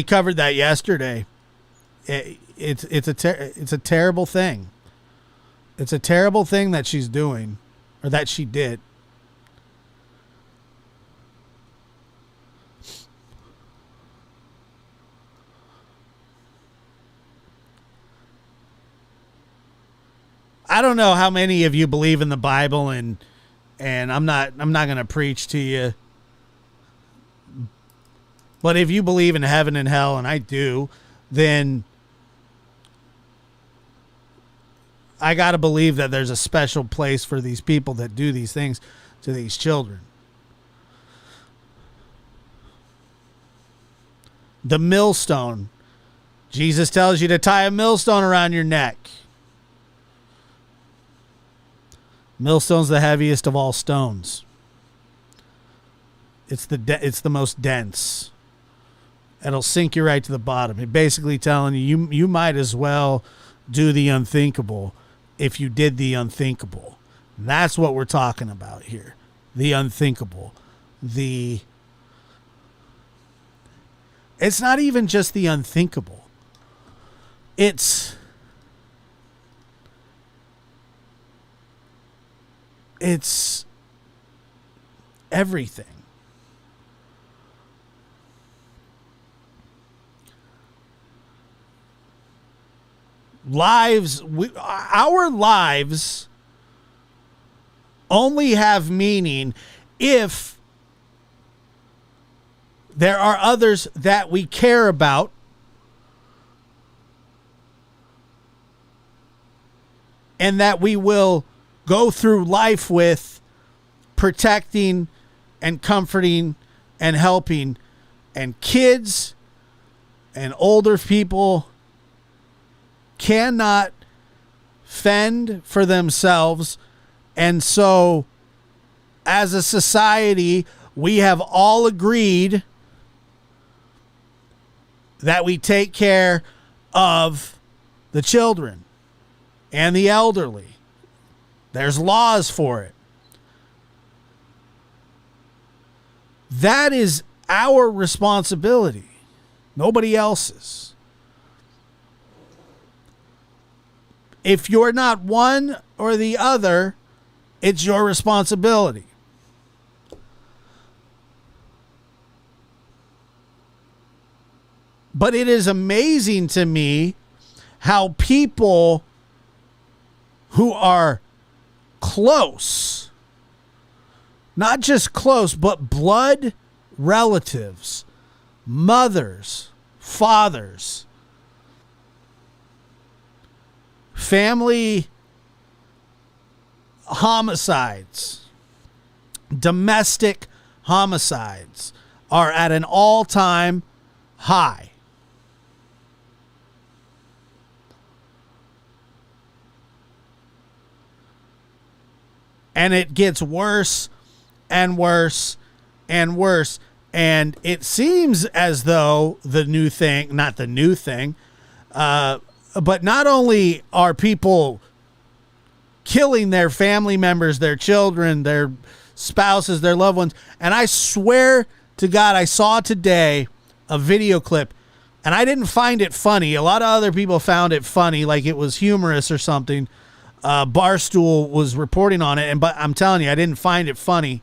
covered that yesterday. It's a terrible thing. It's a terrible thing that she's doing, or that she did. I don't know how many of you believe in the Bible, and I'm not going to preach to you. But if you believe in heaven and hell, and I do, then I got to believe that there's a special place for these people that do these things to these children. The millstone. Jesus tells you to tie a millstone around your neck. Millstone's the heaviest of all stones. It's the most dense. It'll sink you right to the bottom. It's basically telling you might as well do the unthinkable if you did the unthinkable. And that's what we're talking about here. The unthinkable. It's not even just the unthinkable. It's everything. Our lives only have meaning if there are others that we care about and that we will go through life with, protecting and comforting and helping. And kids and older people cannot fend for themselves. And so, as a society, we have all agreed that we take care of the children and the elderly. There's laws for it. That is our responsibility, nobody else's. If you're not one or the other, it's your responsibility. But it is amazing to me how people who are close, not just close, but blood relatives, mothers, fathers, family homicides, domestic homicides are at an all-time high. And it gets worse and worse and worse. And it seems as though the new thing, not the new thing, but not only are people killing their family members, their children, their spouses, their loved ones. And I swear to God, I saw today a video clip and I didn't find it funny. A lot of other people found it funny, like it was humorous or something. Barstool was reporting on it, but I'm telling you, I didn't find it funny.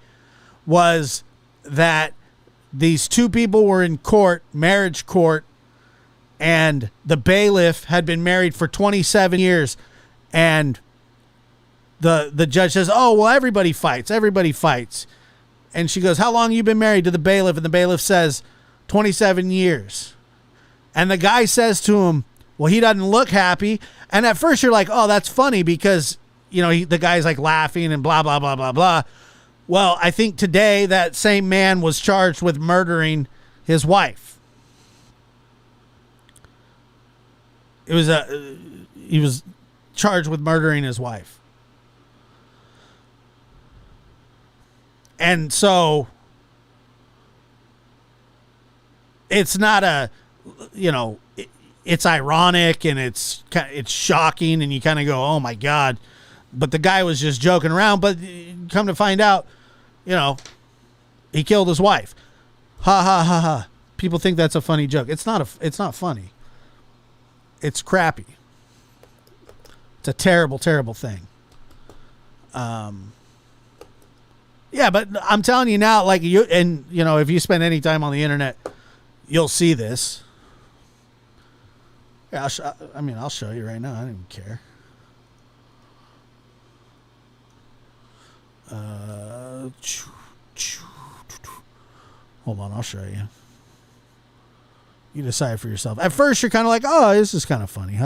Was that these two people were in court, marriage court, and the bailiff had been married for 27 years, and the judge says, "Oh, well, everybody fights, and she goes, "How long you been married?" to the bailiff, and the bailiff says, 27 years, and the guy says to him, "Well, he doesn't look happy." And at first you're like, oh, that's funny because, you know, the guy's like laughing and blah, blah, blah, blah, blah. Well, I think today that same man was charged with murdering his wife. He was charged with murdering his wife. And so it's not a, you know, it's ironic and it's shocking and you kind of go, oh my God. But the guy was just joking around. But come to find out, you know, he killed his wife. Ha ha ha ha. People think that's a funny joke. It's not funny. It's crappy. It's a terrible, terrible thing. Yeah, but I'm telling you now, like if you spend any time on the internet, you'll see this. Yeah, I'll show you right now. I don't even care. Hold on, I'll show you. You decide for yourself. At first, you're kind of like, oh, this is kind of funny.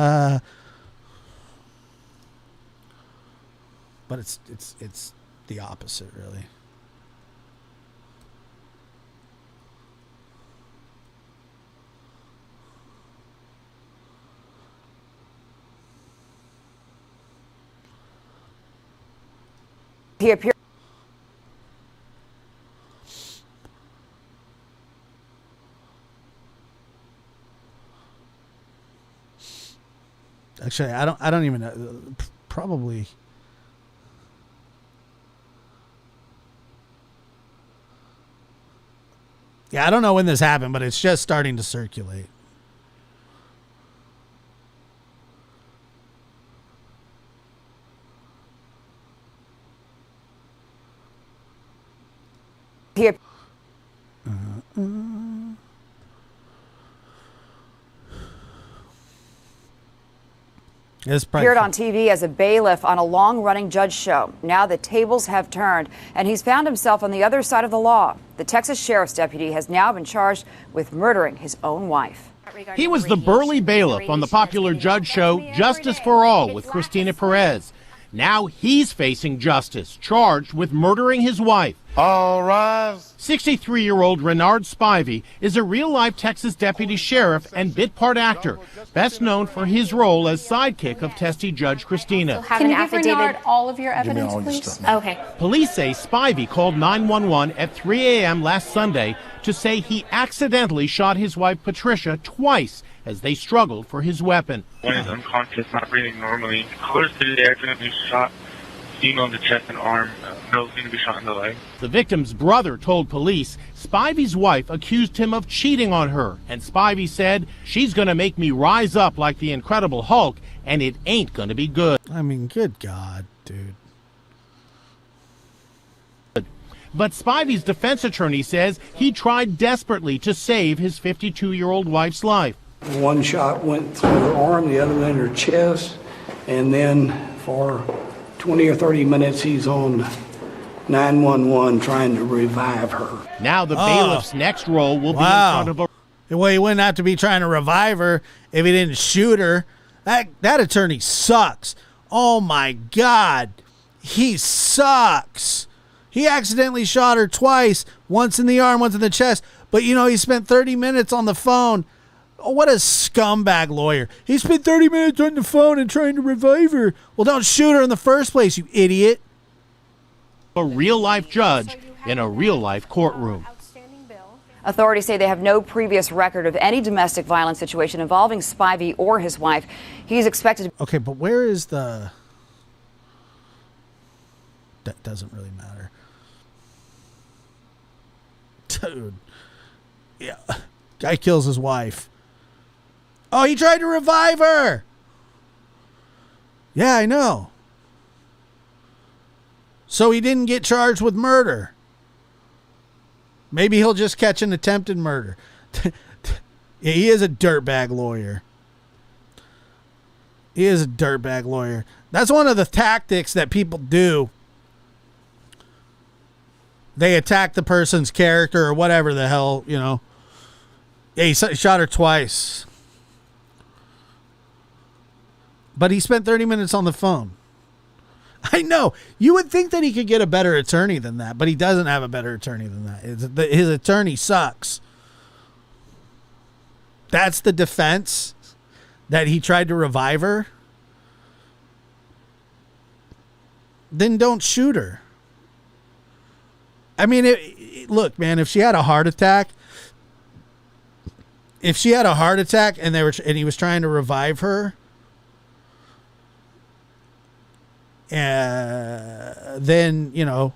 But it's the opposite, really. He appeared. Actually, I don't even know. Probably. Yeah, I don't know when this happened, but it's just starting to circulate. He appeared on TV as a bailiff on a long-running judge show. Now the tables have turned, and he's found himself on the other side of the law. The Texas sheriff's deputy has now been charged with murdering his own wife. He was the burly bailiff on the popular judge show Justice for All with Christina Perez. Now he's facing justice, charged with murdering his wife. All rise. 63-year-old Renard Spivey is a real-life Texas deputy sheriff and bit-part actor, best known for his role as sidekick of testy Judge Christina. Can you give Renard all of your evidence, please? Okay. Police say Spivey called 911 at 3 a.m. last Sunday to say he accidentally shot his wife Patricia twice as they struggled for his weapon. When he's unconscious, not breathing normally, close to the accident, he shot being on the chest and arm, no going to be shot in the leg. The victim's brother told police Spivey's wife accused him of cheating on her, and Spivey said, she's going to make me rise up like the Incredible Hulk, and it ain't going to be good. I mean, good God, dude. But Spivey's defense attorney says he tried desperately to save his 52-year-old wife's life. One shot went through her arm, the other in her chest, and then for 20 or 30 minutes he's on 911 trying to revive her. Now the bailiff's next role will be in front of a... Well, he wouldn't have to be trying to revive her if he didn't shoot her. That attorney sucks. Oh, my God. He sucks. He accidentally shot her twice, once in the arm, once in the chest. But, you know, he spent 30 minutes on the phone. Oh, what a scumbag lawyer. He spent 30 minutes on the phone and trying to revive her. Well, don't shoot her in the first place, you idiot. A real-life judge in a real-life courtroom. Authorities say they have no previous record of any domestic violence situation involving Spivey or his wife. He's expected to... Okay, but where is the... That doesn't really matter. Dude. Yeah. Guy kills his wife. Oh, he tried to revive her. Yeah, I know. So he didn't get charged with murder. Maybe he'll just catch an attempted murder. Yeah, he is a dirtbag lawyer. He is a dirtbag lawyer. That's one of the tactics that people do. They attack the person's character or whatever the hell, you know. Yeah, he shot her twice. But he spent 30 minutes on the phone. I know. You would think that he could get a better attorney than that, but he doesn't have a better attorney than that. His attorney sucks. That's the defense, that he tried to revive her. Then don't shoot her. I mean, look, man, if she had a heart attack, and he was trying to revive her, then, you know,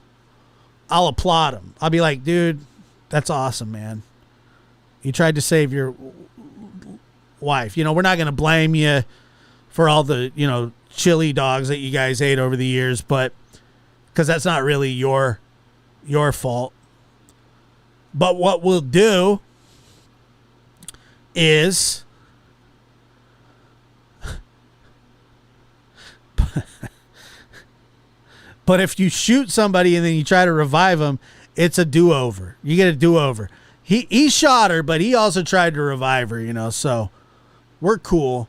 I'll applaud him. I'll be like, dude, that's awesome, man. You tried to save your wife. You know, we're not going to blame you for all the, you know, chili dogs that you guys ate over the years, but because that's not really your fault. But what we'll do is but if you shoot somebody and then you try to revive them, it's a do-over. You get a do-over. He shot her, but he also tried to revive her, you know, so we're cool.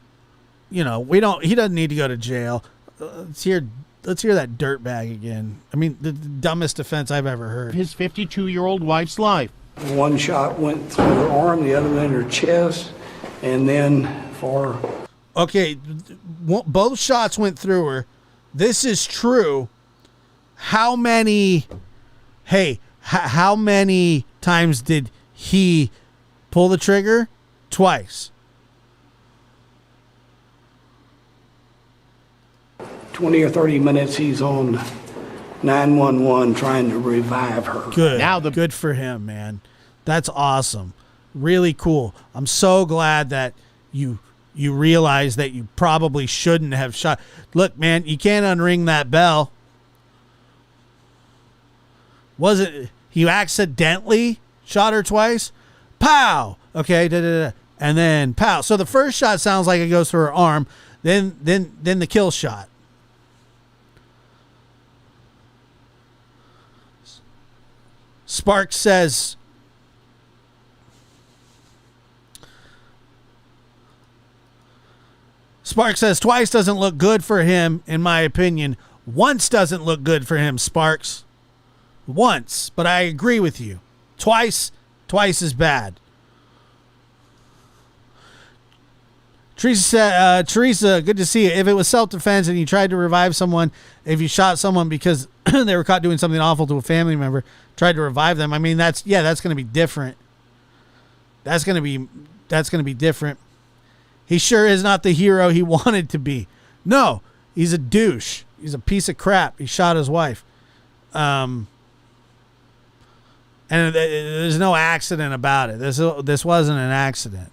You know, he doesn't need to go to jail. Let's hear that dirtbag again. I mean, the dumbest defense I've ever heard. His 52-year-old wife's life. One shot went through her arm, the other in her chest, and then for... Okay, both shots went through her. This is true. How many times did he pull the trigger? Twice. 20 or 30 minutes he's on 911 trying to revive her. Good. Good for him, man. That's awesome. Really cool. I'm so glad that you realize that you probably shouldn't have shot. Look, man, you can't unring that bell. Was it he accidentally shot her twice? Pow. Okay, and then pow. So the first shot sounds like it goes through her arm, then the kill shot. Sparks says twice doesn't look good for him, in my opinion. Once doesn't look good for him, Sparks. Once, but I agree with you. Twice is bad. Teresa, good to see you. If it was self-defense and you tried to revive someone, if you shot someone because they were caught doing something awful to a family member, tried to revive them, I mean, that's going to be different. That's going to be different. He sure is not the hero he wanted to be. No, he's a douche. He's a piece of crap. He shot his wife. And there's no accident about it. This wasn't an accident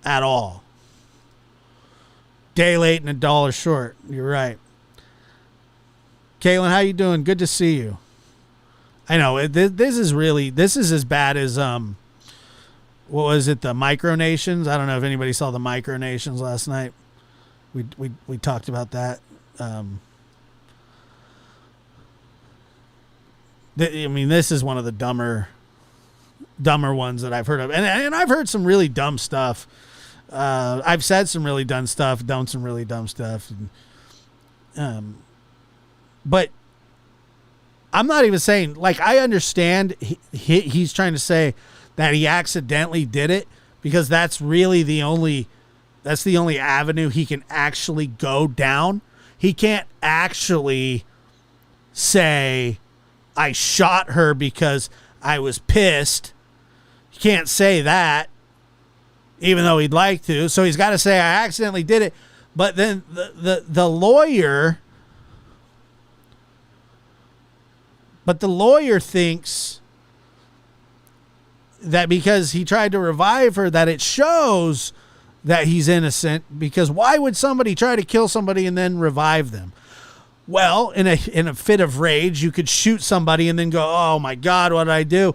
at all. Day late and $1 short. You're right. Kaylin, how you doing? Good to see you. I know this is as bad as what was it? The micronations. I don't know if anybody saw the micronations last night. We talked about that. This is one of the dumber ones that I've heard of, and I've heard some really dumb stuff. I've said some really dumb stuff, done some really dumb stuff, but I'm not even saying, like, I understand he's trying to say that he accidentally did it, because that's really the only avenue he can actually go down. He can't actually say, I shot her because I was pissed. He can't say that, even though he'd like to. So he's got to say, I accidentally did it. But then the lawyer... But the lawyer thinks that because he tried to revive her, that it shows that he's innocent, because why would somebody try to kill somebody and then revive them? Well, in a fit of rage, you could shoot somebody and then go, oh my God, what did I do?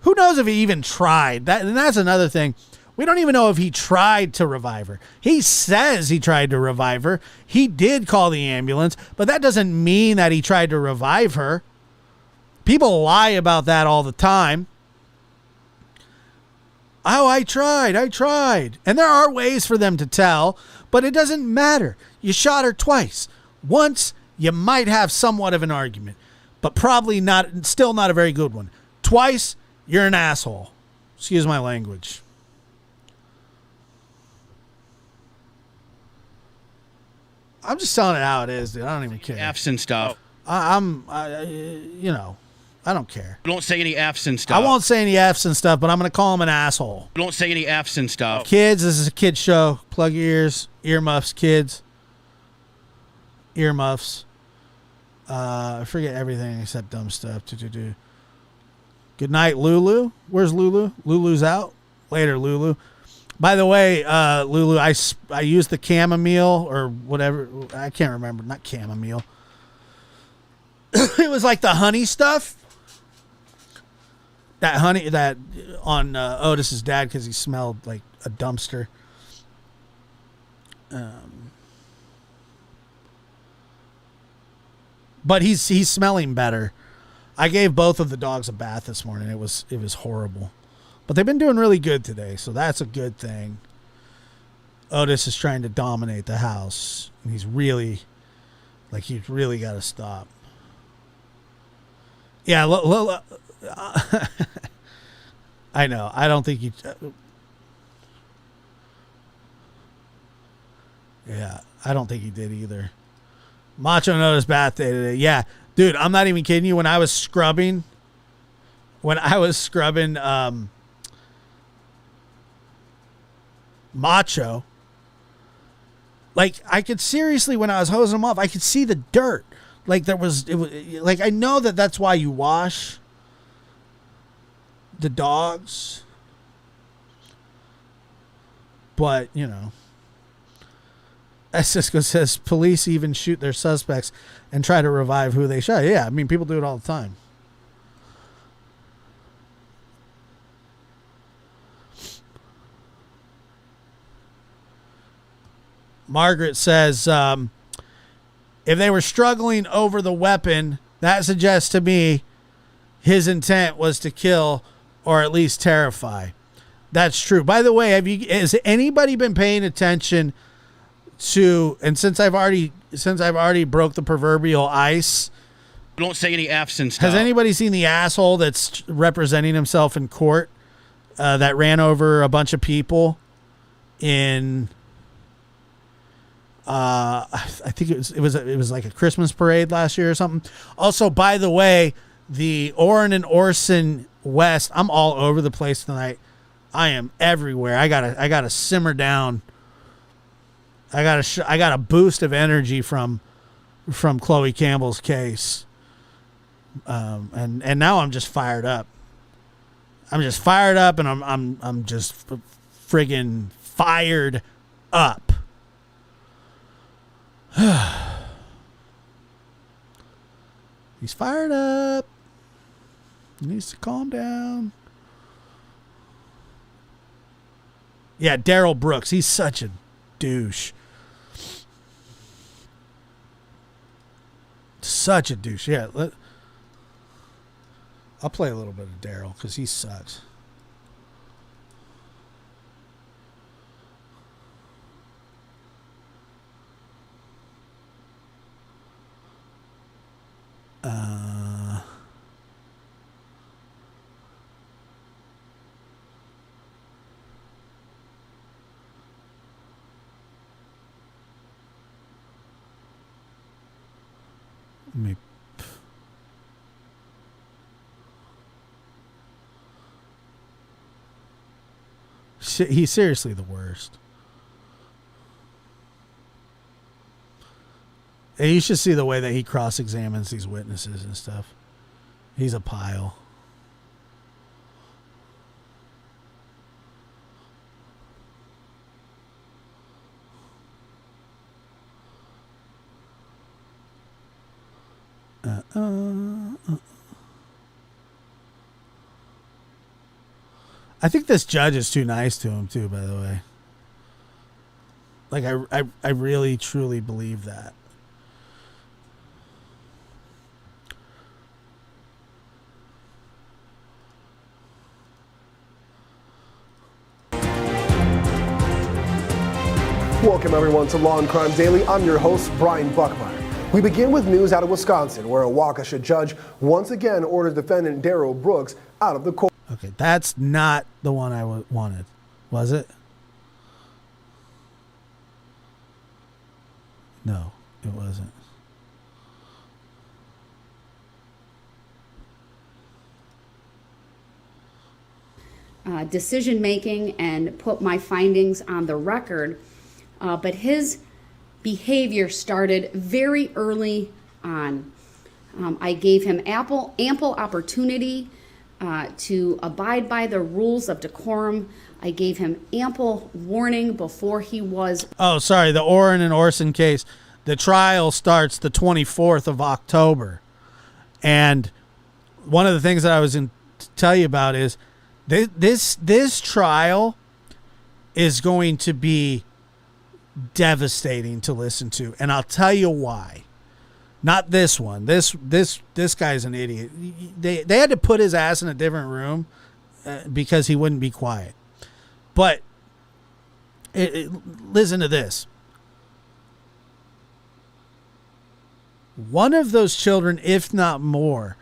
Who knows if he even tried? And that's another thing. We don't even know if he tried to revive her. He says he tried to revive her. He did call the ambulance, but that doesn't mean that he tried to revive her. People lie about that all the time. Oh, I tried. And there are ways for them to tell, but it doesn't matter. You shot her twice. Once, you might have somewhat of an argument, but probably still not a very good one. Twice, you're an asshole. Excuse my language. I'm just telling it how it is, dude. I don't even care. F's and stuff. I don't care. Don't say any F's and stuff. I won't say any F's and stuff, but I'm going to call him an asshole. Don't say any F's and stuff. Kids, this is a kid show. Plug your ears. Earmuffs, kids. Earmuffs. I forget everything except dumb stuff. Good night, Lulu. Where's Lulu? Lulu's out. Later, Lulu. By the way, Lulu, I used the chamomile or whatever. I can't remember. Not chamomile. It was like the honey stuff. That honey that on Otis's dad, because he smelled like a dumpster. But he's smelling better. I gave both of the dogs a bath this morning. It was horrible. But they've been doing really good today, so that's a good thing. Otis is trying to dominate the house. And he's really got to stop. Yeah, I know. I don't think he... Yeah, I don't think he did either. Macho noticed bath day today. Yeah, dude, I'm not even kidding you. When I was scrubbing... Macho, like, I could seriously, when I was hosing him off, I could see the dirt. Like, it was like, I know that's why you wash the dogs, but Cisco says police even shoot their suspects and try to revive who they shot. Yeah, I mean, people do it all the time. Margaret says, if they were struggling over the weapon, that suggests to me his intent was to kill or at least terrify. That's true. By the way, has anybody been paying attention to, and since I've already broke the proverbial ice, don't say any F's and stuff. Has anybody seen the asshole that's representing himself in court that ran over a bunch of people in... I think it was like a Christmas parade last year or something. Also, by the way, the Orrin and Orson West, I'm all over the place tonight. I am everywhere. I gotta simmer down. I got a boost of energy from Chloe Campbell's case, and now I'm just fired up. I'm just fired up, and I'm just friggin' fired up. He's fired up. He needs to calm down. Yeah, Daryl Brooks. He's such a douche. Such a douche. Yeah, I'll play a little bit of Daryl because he sucks. Let me. He's seriously the worst. And you should see the way that he cross-examines these witnesses and stuff. He's a pile. I think this judge is too nice to him too, by the way. Like I really truly believe that. Welcome everyone to Law and Crime Daily. I'm your host, Brian Buckmeyer. We begin with news out of Wisconsin, where a Waukesha judge once again ordered defendant Daryl Brooks out of the court. Okay, that's not the one I wanted, was it? No, it wasn't. Decision making and put my findings on the record, but his behavior started very early on. I gave him ample opportunity to abide by the rules of decorum. I gave him ample warning before he was... Oh, sorry, the Orrin and Orson case. The trial starts the 24th of October. And one of the things that I was going to tell you about is this trial is going to be devastating to listen to. And I'll tell you why. Not this one. This guy's an idiot. They had to put his ass in a different room because he wouldn't be quiet. But listen to this. One of those children, if not more,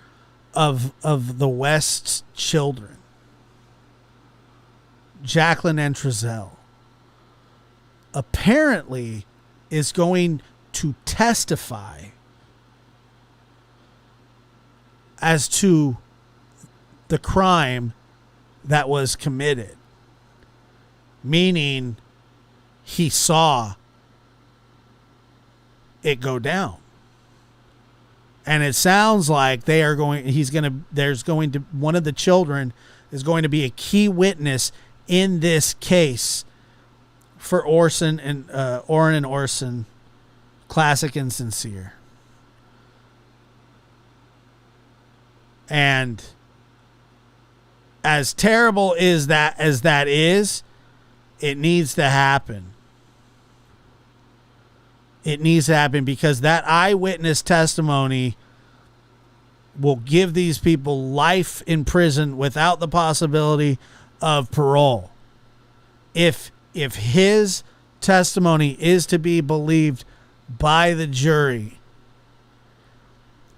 of the West's children, Jacqueline Entresel, apparently is going to testify as to the crime that was committed. Meaning he saw it go down. And it sounds like one of the children is going to be a key witness in this case for Orrin and Orson, Classic and Sincere. And as terrible as that is, it needs to happen. It needs to happen because that eyewitness testimony will give these people life in prison without the possibility of parole. If his testimony is to be believed by the jury,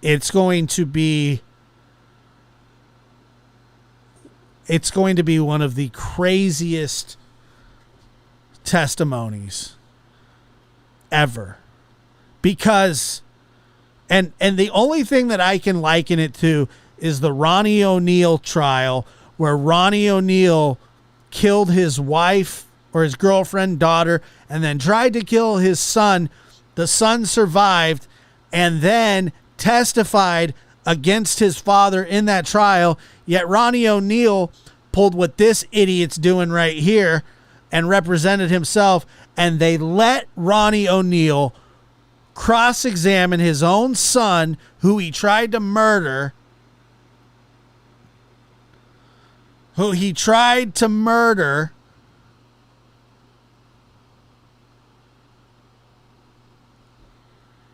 it's going to be one of the craziest testimonies ever. Because and the only thing that I can liken it to is the Ronnie O'Neal trial, where Ronnie O'Neal killed his wife or his girlfriend, daughter, and then tried to kill his son. The son survived and then testified against his father in that trial. Yet Ronnie O'Neal pulled what this idiot's doing right here and represented himself, and they let Ronnie O'Neal cross-examine his own son, who he tried to murder,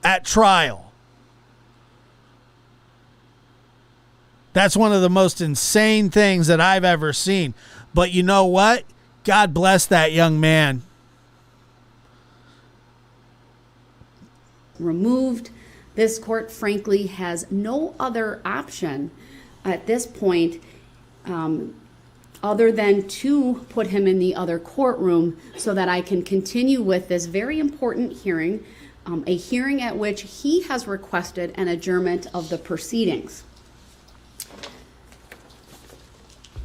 at trial. That's one of the most insane things that I've ever seen. But you know what? God bless that young man. Removed. This court, frankly, has no other option at this point other than to put him in the other courtroom so that I can continue with this very important hearing, a hearing at which he has requested an adjournment of the proceedings.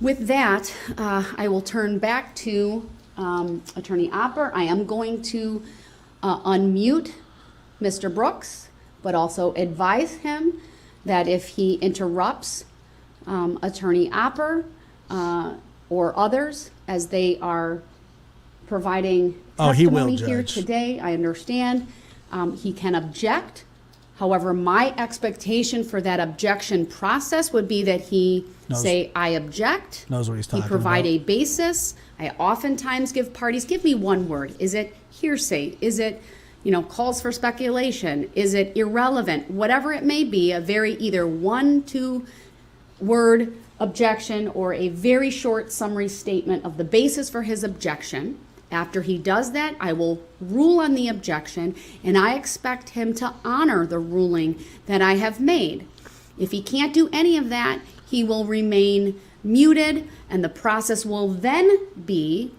With that, I will turn back to Attorney Opper. I am going to unmute Mr. Brooks, but also advise him that if he interrupts Attorney Opper or others as they are providing testimony here today, I understand he can object. However, my expectation for that objection process would be that he say, I object. Knows what he's talking about. He provide a basis. I oftentimes give parties, give me one word. Is it hearsay? Is it, calls for speculation? Is it irrelevant? Whatever it may be, a very either 1-2 word objection or a very short summary statement of the basis for his objection. After he does that, I will rule on the objection, and I expect him to honor the ruling that I have made. If he can't do any of that, he will remain muted, and the process will then be,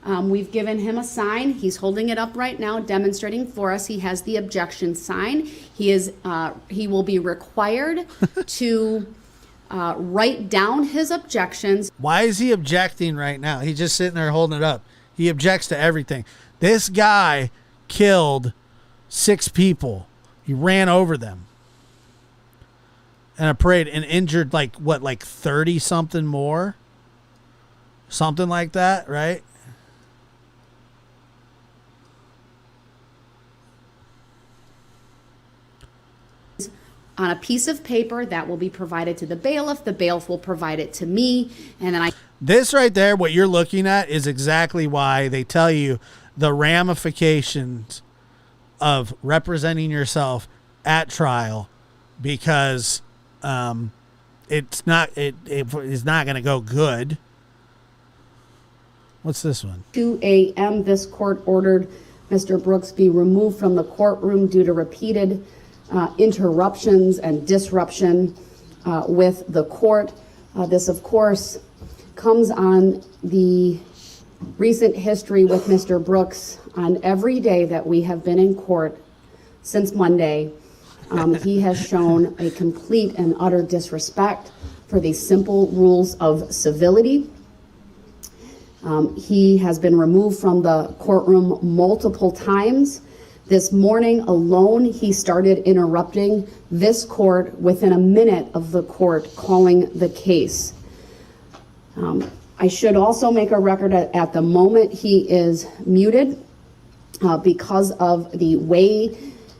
we've given him a sign. He's holding it up right now, demonstrating for us. He has the objection sign. He will be required to write down his objections. Why is he objecting right now? He's just sitting there holding it up. He objects to everything. This guy killed 6 people. He ran over them in a parade and injured like 30 something more? Something like that, right? On a piece of paper that will be provided to the bailiff. The bailiff will provide it to me, and then This right there, what you're looking at, is exactly why they tell you the ramifications of representing yourself at trial, because it's not going to go good. What's this one? 2 a.m. This court ordered Mr. Brooks be removed from the courtroom due to repeated interruptions and disruption with the court. This, of course, comes on the recent history with Mr. Brooks. On every day that we have been in court since Monday, he has shown a complete and utter disrespect for the simple rules of civility. He has been removed from the courtroom multiple times. This morning alone, he started interrupting this court within a minute of the court calling the case. I should also make a record at the moment he is muted because of the way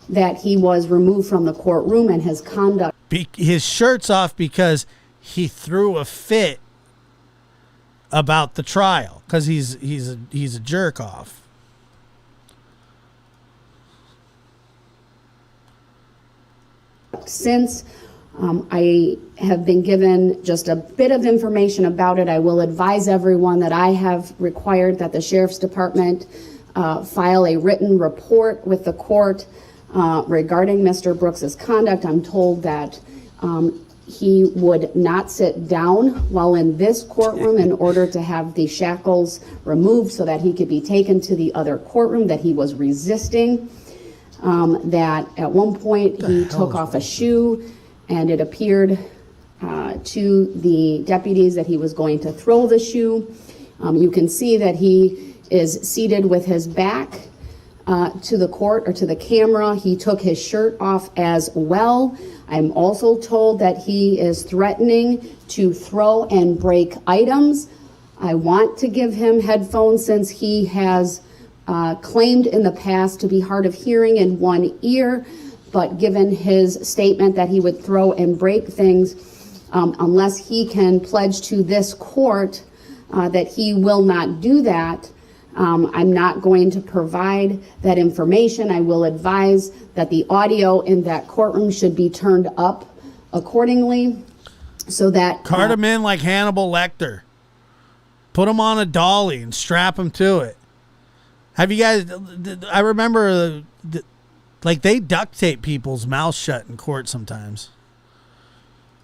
that he was removed from the courtroom and his conduct. His shirt's off because he threw a fit about the trial, because he's a jerk off. Since I have been given just a bit of information about it, I will advise everyone that I have required that the Sheriff's Department file a written report with the court regarding Mr. Brooks's conduct. I'm told that he would not sit down while in this courtroom in order to have the shackles removed so that he could be taken to the other courtroom, that he was resisting. That at one point he took off a shoe, and it appeared to the deputies that he was going to throw the shoe. You can see that he is seated with his back to the court or to the camera. He took his shirt off as well. I'm also told that he is threatening to throw and break items. I want to give him headphones since he has claimed in the past to be hard of hearing in one ear, but given his statement that he would throw and break things, unless he can pledge to this court that he will not do that, I'm not going to provide that information. I will advise that the audio in that courtroom should be turned up accordingly so that... Cart him in like Hannibal Lecter. Put him on a dolly and strap him to it. Have you guys... I remember, like, they duct tape people's mouths shut in court sometimes.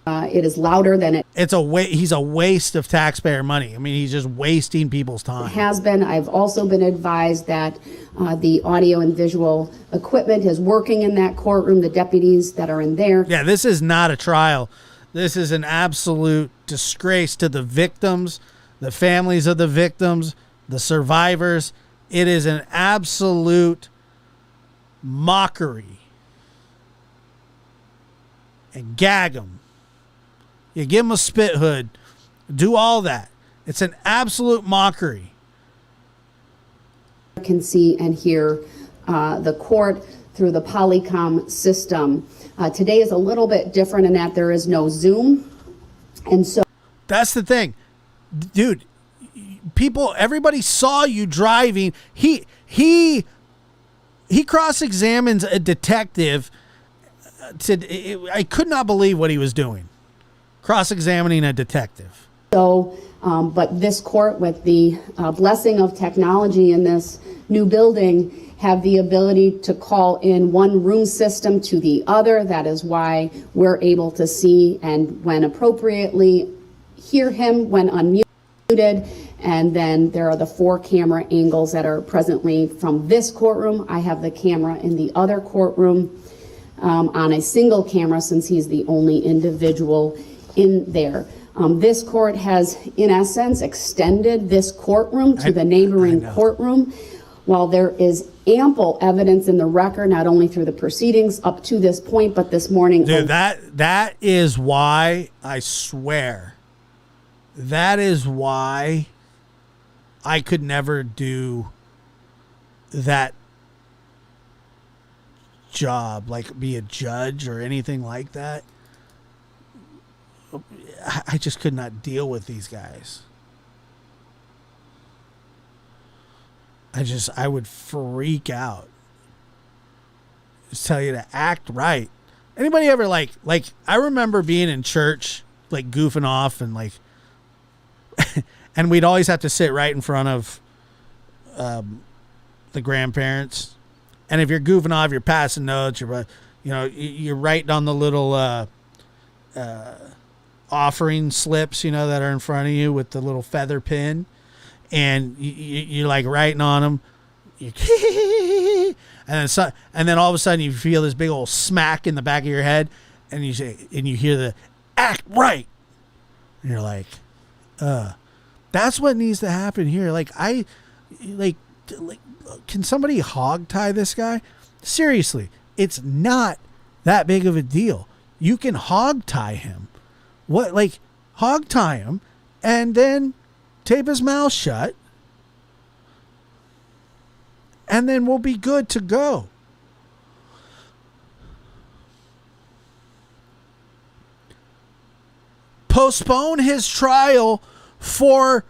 It is louder than it he's a waste of taxpayer money. I mean, he's just wasting people's time. has been. I've also been advised that the audio and visual equipment is working in that courtroom, the deputies that are in there. Yeah, this is not a trial. This is an absolute disgrace to the victims, the families of the victims, the survivors. It is an absolute mockery. And gag them. You give them a spit hood. Do all that. It's an absolute mockery. Can see and hear the court through the Polycom system. Today is a little bit different in that there is no Zoom. And so that's the thing. Dude, everybody saw you driving. He cross-examines a detective. I could not believe what he was doing. Cross-examining a detective. So, but this court, with the blessing of technology in this new building, have the ability to call in one room system to the other. That is why we're able to see and, when appropriately, hear him when unmuted. And then there are the 4 camera angles that are presently from this courtroom. I have the camera in the other courtroom on a single camera since he's the only individual in there. This court has, in essence, extended this courtroom to the neighboring courtroom. While there is ample evidence in the record, not only through the proceedings up to this point, but this morning. Dude, that is why, I swear, that is why I could never do that job, like be a judge or anything like that. I just could not deal with these guys. I would freak out. Just tell you to act right. Anybody ever like I remember being in church, like goofing off and like, and we'd always have to sit right in front of the grandparents. And if you're goofing off, you're passing notes, you're writing on the little offering slips, that are in front of you with the little feather pin, and you're like writing on them, and then all of a sudden you feel this big old smack in the back of your head, and you hear the act right, and you're like, that's what needs to happen here. Can somebody hog tie this guy? Seriously, it's not that big of a deal. You can hog tie him. Hog tie him and then tape his mouth shut, and then we'll be good to go. Postpone his trial for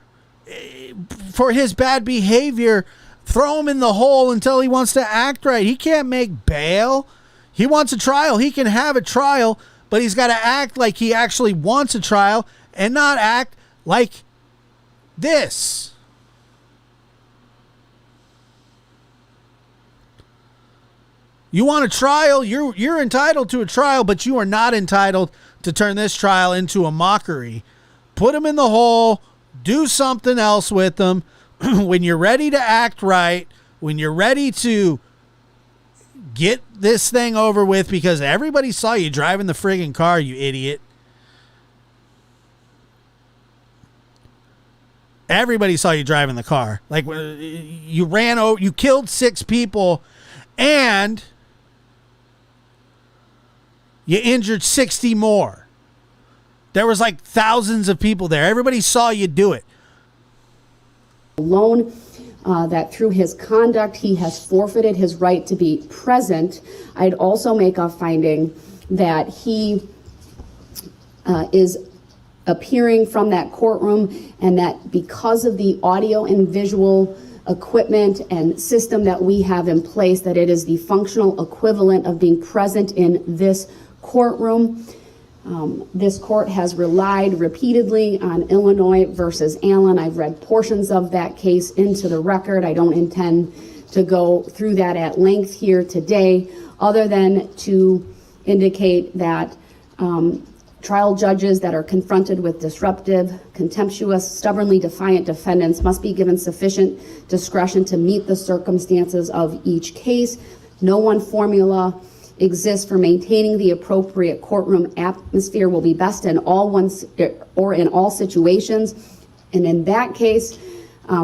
his bad behavior. Throw him in the hole until he wants to act right. He can't make bail. He wants a trial. He can have a trial, but he's got to act like he actually wants a trial and not act like this. You want a trial? You're entitled to a trial, but you are not entitled to turn this trial into a mockery. Put him in the hole. Do something else with him. When you're ready to act right, when you're ready to get this thing over with, because everybody saw you driving the friggin' car, you idiot. Everybody saw you driving the car. Like, you ran over, you killed 6 people, and you injured 60 more. There was like thousands of people there. Everybody saw you do it. Alone, that through his conduct, he has forfeited his right to be present. I'd also make a finding that he is appearing from that courtroom, and that because of the audio and visual equipment and system that we have in place, that it is the functional equivalent of being present in this courtroom. This court has relied repeatedly on Illinois versus Allen. I've read portions of that case into the record. I don't intend to go through that at length here today, other than to indicate that trial judges that are confronted with disruptive, contemptuous, stubbornly defiant defendants must be given sufficient discretion to meet the circumstances of each case. No one formula exists for maintaining the appropriate courtroom atmosphere will be best in all situations. And in that case,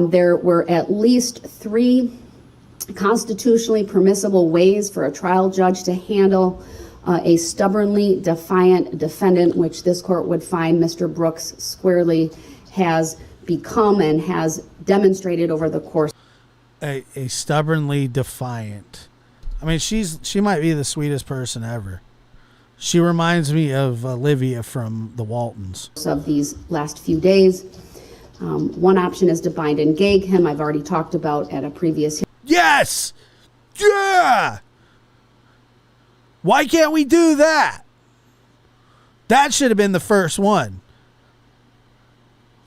there were at least 3 constitutionally permissible ways for a trial judge to handle a stubbornly defiant defendant, which this court would find Mr. Brooks squarely has become and has demonstrated over the course. A stubbornly defiant. I mean, she might be the sweetest person ever. She reminds me of Olivia from the Waltons. Of these last few days, one option is to bind and gag him. I've already talked about at a previous. Yes! Yeah! Why can't we do that? That should have been the first one.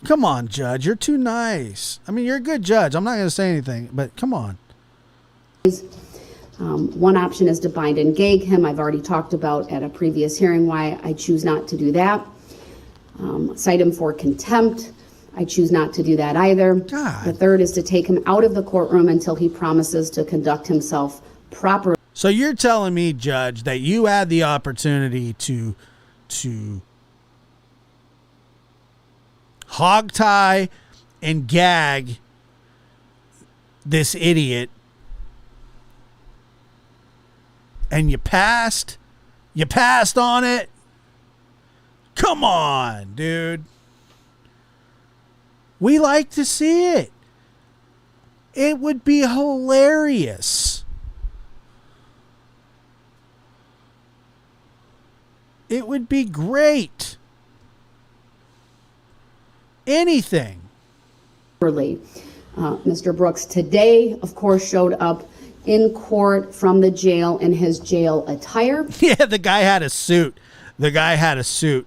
Come on, Judge. You're too nice. I mean, you're a good judge. I'm not going to say anything, but come on. One option is to bind and gag him. I've already talked about at a previous hearing why I choose not to do that. Cite him for contempt. I choose not to do that either. God. The third is to take him out of the courtroom until he promises to conduct himself properly. So you're telling me, Judge, that you had the opportunity to hogtie and gag this idiot, and you passed on it? Come on, dude. We like to see it. It would be hilarious. It would be great. Anything. Mr. Brooks today, of course, showed up in court from the jail in his jail attire. Yeah, the guy had a suit.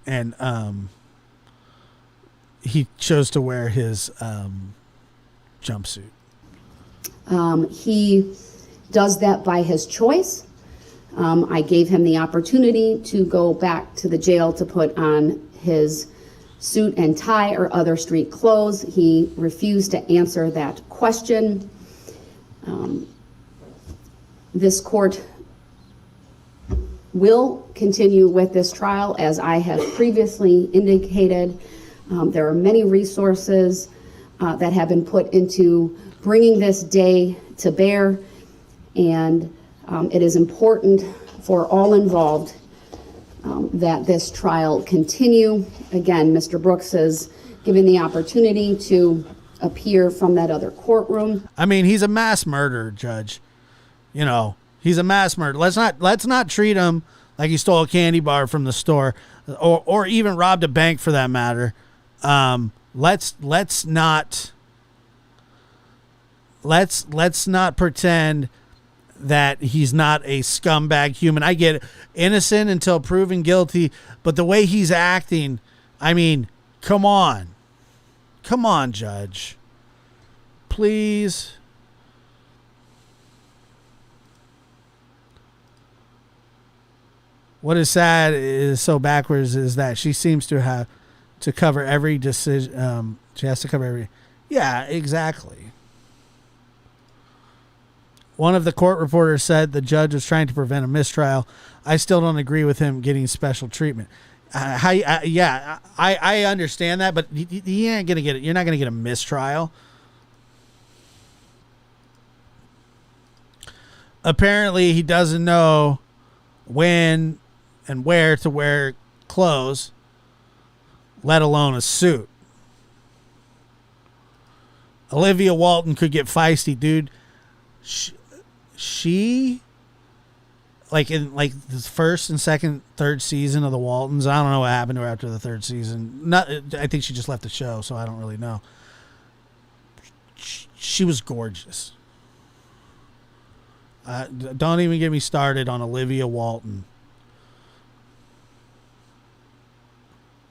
And he chose to wear his jumpsuit. He does that by his choice. I gave him the opportunity to go back to the jail to put on his suit and tie or other street clothes. He refused to answer that question. This court will continue with this trial, as I have previously indicated. There are many resources that have been put into bringing this day to bear, and it is important for all involved that this trial continue. Again, Mr. Brooks is given the opportunity to appear from that other courtroom. I mean, he's a mass murderer, Judge. You know, he's a mass murderer. Let's not treat him like he stole a candy bar from the store, or even robbed a bank for that matter. Let's not pretend that he's not a scumbag human. I get it. Innocent until proven guilty, but the way he's acting, I mean, come on, Judge, please. What is sad is so backwards is that she seems to have to cover every decision. She has to cover every. Yeah, exactly. One of the court reporters said the judge was trying to prevent a mistrial. I still don't agree with him getting special treatment. I understand that, but you ain't gonna get it. You're not gonna get a mistrial. Apparently, he doesn't know when and where to wear clothes, let alone a suit. Olivia Walton could get feisty, dude. She like in like the first and second, third season of the Waltons. I don't know what happened to her after the third season. I think she just left the show, so I don't really know. She was gorgeous. Don't even get me started on Olivia Walton.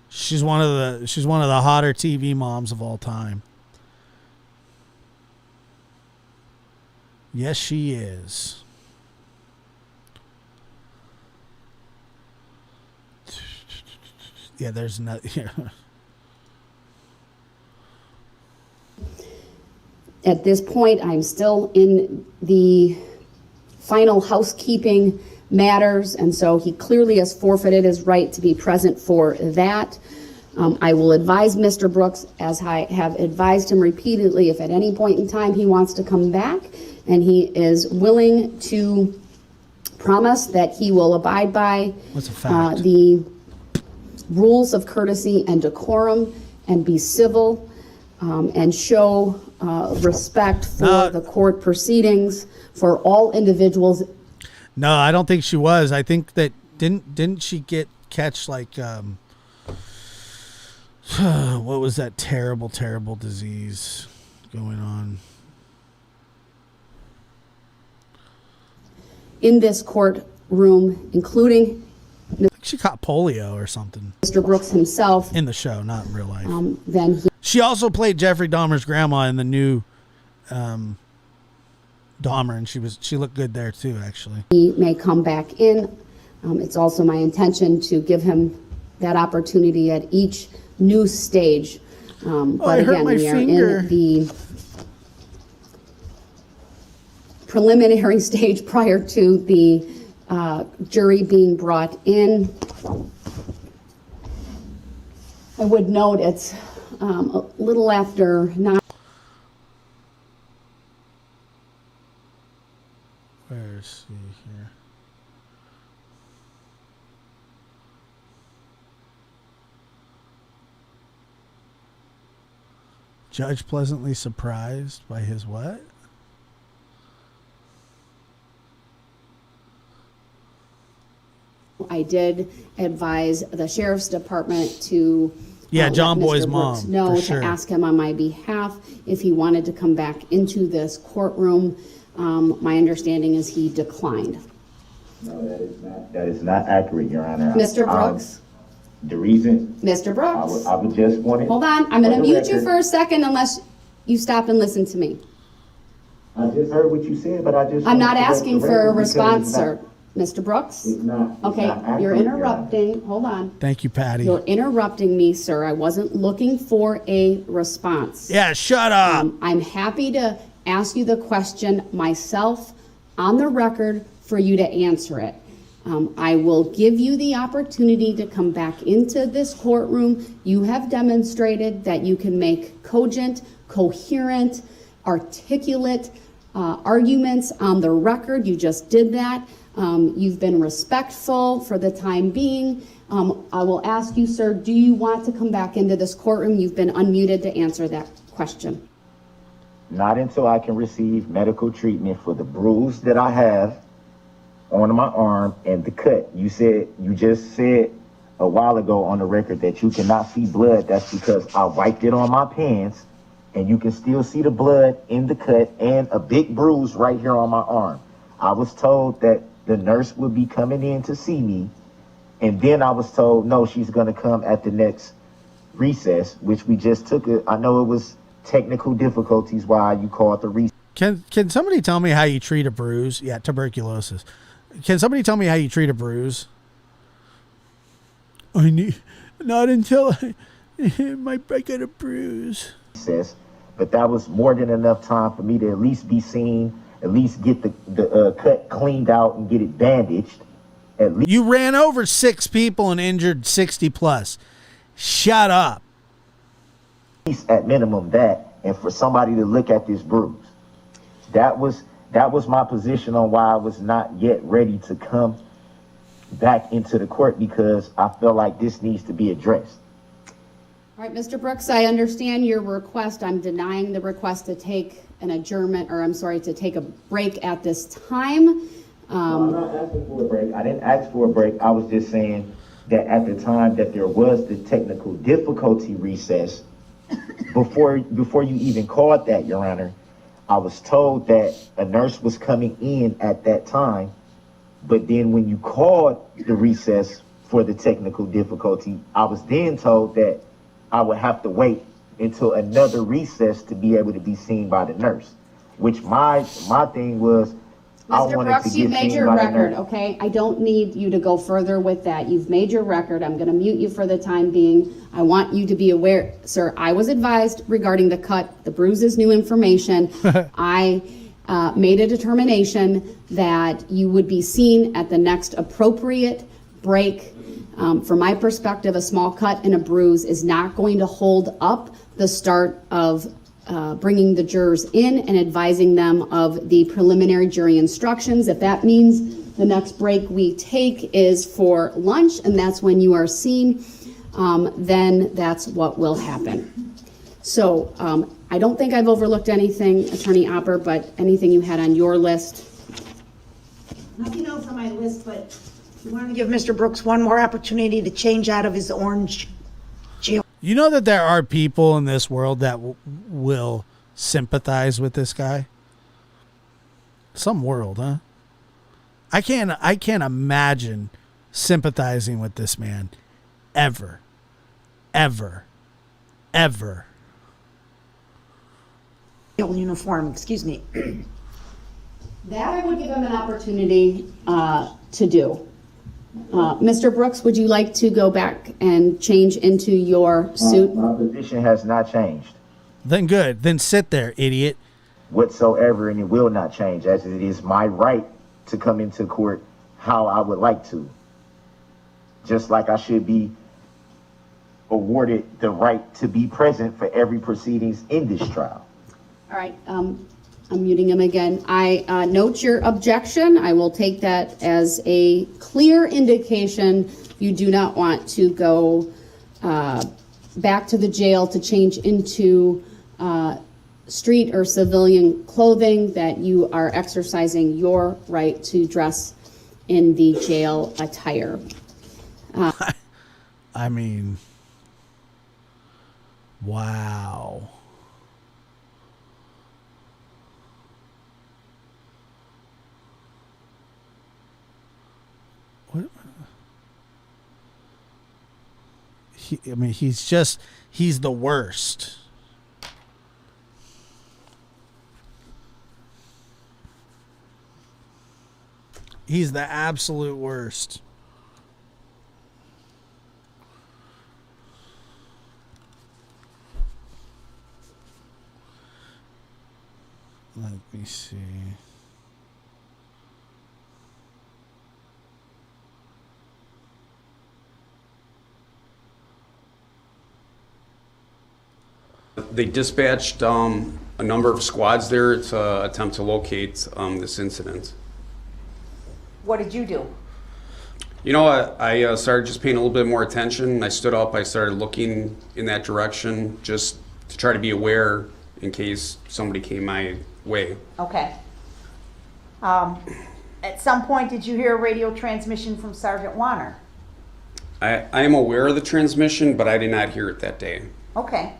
She's one of the hotter TV moms of all time. Yes, she is. Yeah, there's no. Yeah. At this point, I'm still in the final housekeeping matters, and so he clearly has forfeited his right to be present for that. I will advise Mr. Brooks, as I have advised him repeatedly, if at any point in time he wants to come back, and he is willing to promise that he will abide by the rules of courtesy and decorum and be civil and show respect for the court proceedings for all individuals. No, I don't think she was. I think that didn't she catch like what was that terrible disease going on in this courtroom, including I think she caught polio or something. Mr. Brooks himself in the show, not in real life. Then she also played Jeffrey Dahmer's grandma in the new Dahmer, and she looked good there too, actually. He may come back in. It's also my intention to give him that opportunity at each new stage. But again, we are in the preliminary stage prior to the jury being brought in. I would note it's a little after 9. Where's he here? Judge pleasantly surprised by his what? I did advise the sheriff's department to John let Boy's Mr. Brooks mom, know for to sure. ask him on my behalf if he wanted to come back into this courtroom. My understanding is he declined. No, that is not accurate, Your Honor. Mr. Brooks? The reason... Mr. Brooks? I would just want to... Hold on. I'm going to mute you for a second unless you stop and listen to me. I just heard what you said, but I just... I'm not asking for a response, sir. Mr. Brooks? It's not accurate, you're interrupting. Hold on. Thank you, Patty. You're interrupting me, sir. I wasn't looking for a response. Yeah, shut up. I'm happy to ask you the question myself on the record for you to answer it. I will give you the opportunity to come back into this courtroom. You have demonstrated that you can make cogent, coherent, articulate arguments on the record. You just did that. You've been respectful for the time being. I will ask you, sir, do you want to come back into this courtroom? You've been unmuted to answer that question. Not until I can receive medical treatment for the bruise that I have on my arm and the cut. You just said a while ago on the record that you cannot see blood. That's because I wiped it on my pants, and you can still see the blood in the cut and a big bruise right here on my arm. I was told that the nurse would be coming in to see me, and then I was told, no, she's going to come at the next recess, which we just took. I know it was technical difficulties why you called the recess. Can somebody tell me how you treat a bruise? Yeah, tuberculosis. Can somebody tell me how you treat a bruise? Not until I get a bruise. But that was more than enough time for me to at least be seen, at least get the cut cleaned out and get it bandaged. at least. You ran over 6 people and injured 60 plus. Shut up. At minimum that, and for somebody to look at this bruise. That was my position on why I was not yet ready to come back into the court, because I feel like this needs to be addressed. All right, Mr. Brooks, I understand your request. I'm denying the request to take an adjournment, or I'm sorry, to take a break at this time. No, I'm not asking for a break. I didn't ask for a break. I was just saying that at the time that there was the technical difficulty recess, before you even called that, Your Honor, I was told that a nurse was coming in at that time, but then when you called the recess for the technical difficulty, I was then told that I would have to wait until another recess to be able to be seen by the nurse, which my thing was, I Mr. wanted Brooks, to you've get made seen your by the record, nurse. okay? I don't need you to go further with that. You've made your record. I'm going to mute you for the time being. I want you to be aware, sir, I was advised regarding the cut. The bruise is new information. I made a determination that you would be seen at the next appropriate break. From my perspective, a small cut and a bruise is not going to hold up the start of bringing the jurors in and advising them of the preliminary jury instructions. If that means the next break we take is for lunch and that's when you are seen, then that's what will happen. So I don't think I've overlooked anything, Attorney Opper, but anything you had on your list? Nothing else on my list, but we want to give Mr. Brooks one more opportunity to change out of his orange jail. You know that there are people in this world that will sympathize with this guy? Some world, huh? I can't imagine sympathizing with this man ever. Uniform, excuse me. That I would give him an opportunity to do. Mr. Brooks, would you like to go back and change into your suit? My position has not changed. Then good. Then sit there, idiot. Whatsoever, and it will not change, as it is my right to come into court how I would like to. Just like I should be awarded the right to be present for every proceedings in this trial. All right, I'm muting him again. I note your objection. I will take that as a clear indication you do not want to go back to the jail to change into street or civilian clothing, that you are exercising your right to dress in the jail attire. I mean, wow. What? He's the worst. He's the absolute worst. Let me see. They dispatched a number of squads there to attempt to locate this incident. What did you do? You know, I started just paying a little bit more attention. I stood up, I started looking in that direction just to try to be aware in case somebody came my way. Okay. At some point, did you hear a radio transmission from Sergeant Warner? I am aware of the transmission, but I did not hear it that day. Okay.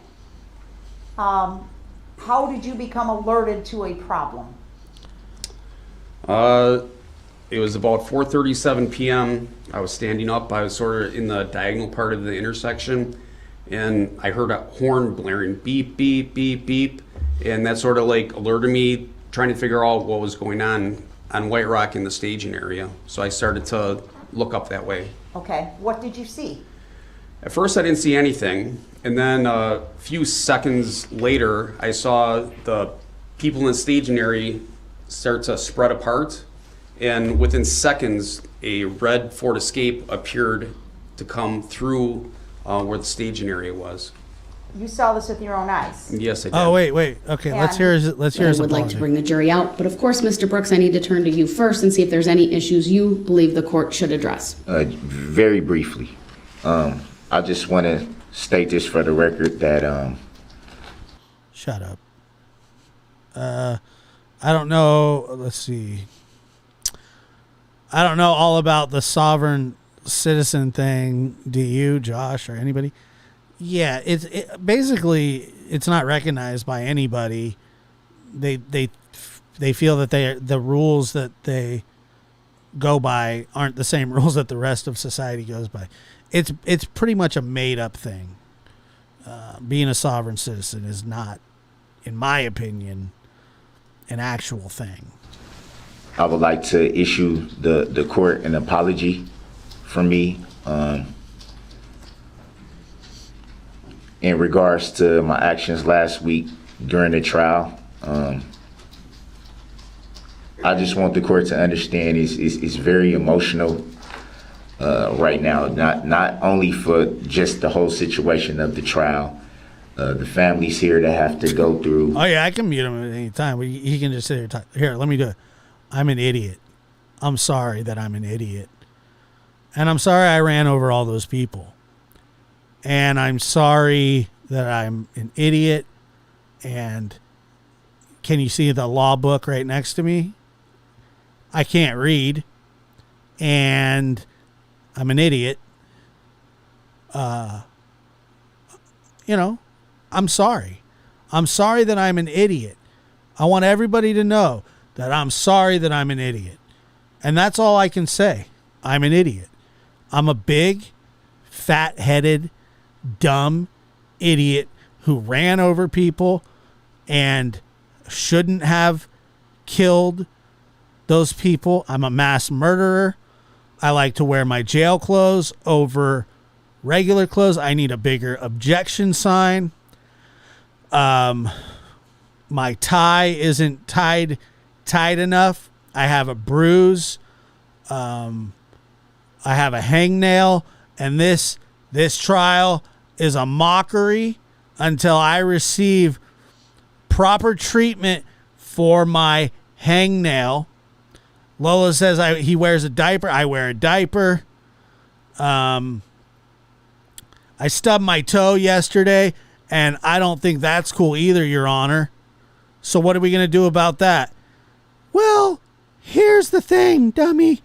How did you become alerted to a problem? It was about 4:37 p.m. I was standing up. I was sort of in the diagonal part of the intersection, and I heard a horn blaring, beep, beep, beep, beep, and that sort of like alerted me, trying to figure out what was going on White Rock in the staging area. So I started to look up that way. Okay. What did you see? At first I didn't see anything, and then a few seconds later I saw the people in the staging area start to spread apart, And within seconds, a red Ford Escape appeared to come through where the staging area was. You saw this with your own eyes. Yes, I did. Oh, wait. Okay, let's hear his I would like to apology. bring the jury out, but of course, Mr. Brooks, I need to turn to you first and see if there's any issues you believe the court should address. Very briefly, I just want to state this for the record that Shut up. I don't know. Let's see. I don't know all about the sovereign citizen thing. Do you, Josh, or anybody? Yeah, basically it's not recognized by anybody. They feel that the rules that they go by aren't the same rules that the rest of society goes by. It's pretty much a made up thing. Being a sovereign citizen is not, in my opinion, an actual thing. I would like to issue the court an apology from me in regards to my actions last week during the trial. I just want the court to understand it's very emotional right now, not only for just the whole situation of the trial, the families here that have to go through. Oh yeah, I can mute him at any time. He can just sit here and talk. Here, let me do it. I'm an idiot. I'm sorry that I'm an idiot. And I'm sorry I ran over all those people. And I'm sorry that I'm an idiot. And can you see the law book right next to me? I can't read. And I'm an idiot. I'm sorry. I'm sorry that I'm an idiot. I want everybody to know that I'm sorry that I'm an idiot. And that's all I can say. I'm an idiot. I'm a big, fat-headed, dumb idiot who ran over people and shouldn't have killed those people. I'm a mass murderer. I like to wear my jail clothes over regular clothes. I need a bigger objection sign. My tie isn't tied enough. I have a bruise. I have a hangnail, and this trial is a mockery until I receive proper treatment for my hangnail. Lola says he wears a diaper. I wear a diaper. I stubbed my toe yesterday, and I don't think that's cool either, Your Honor. So what are we going to do about that? Well, here's the thing, dummy.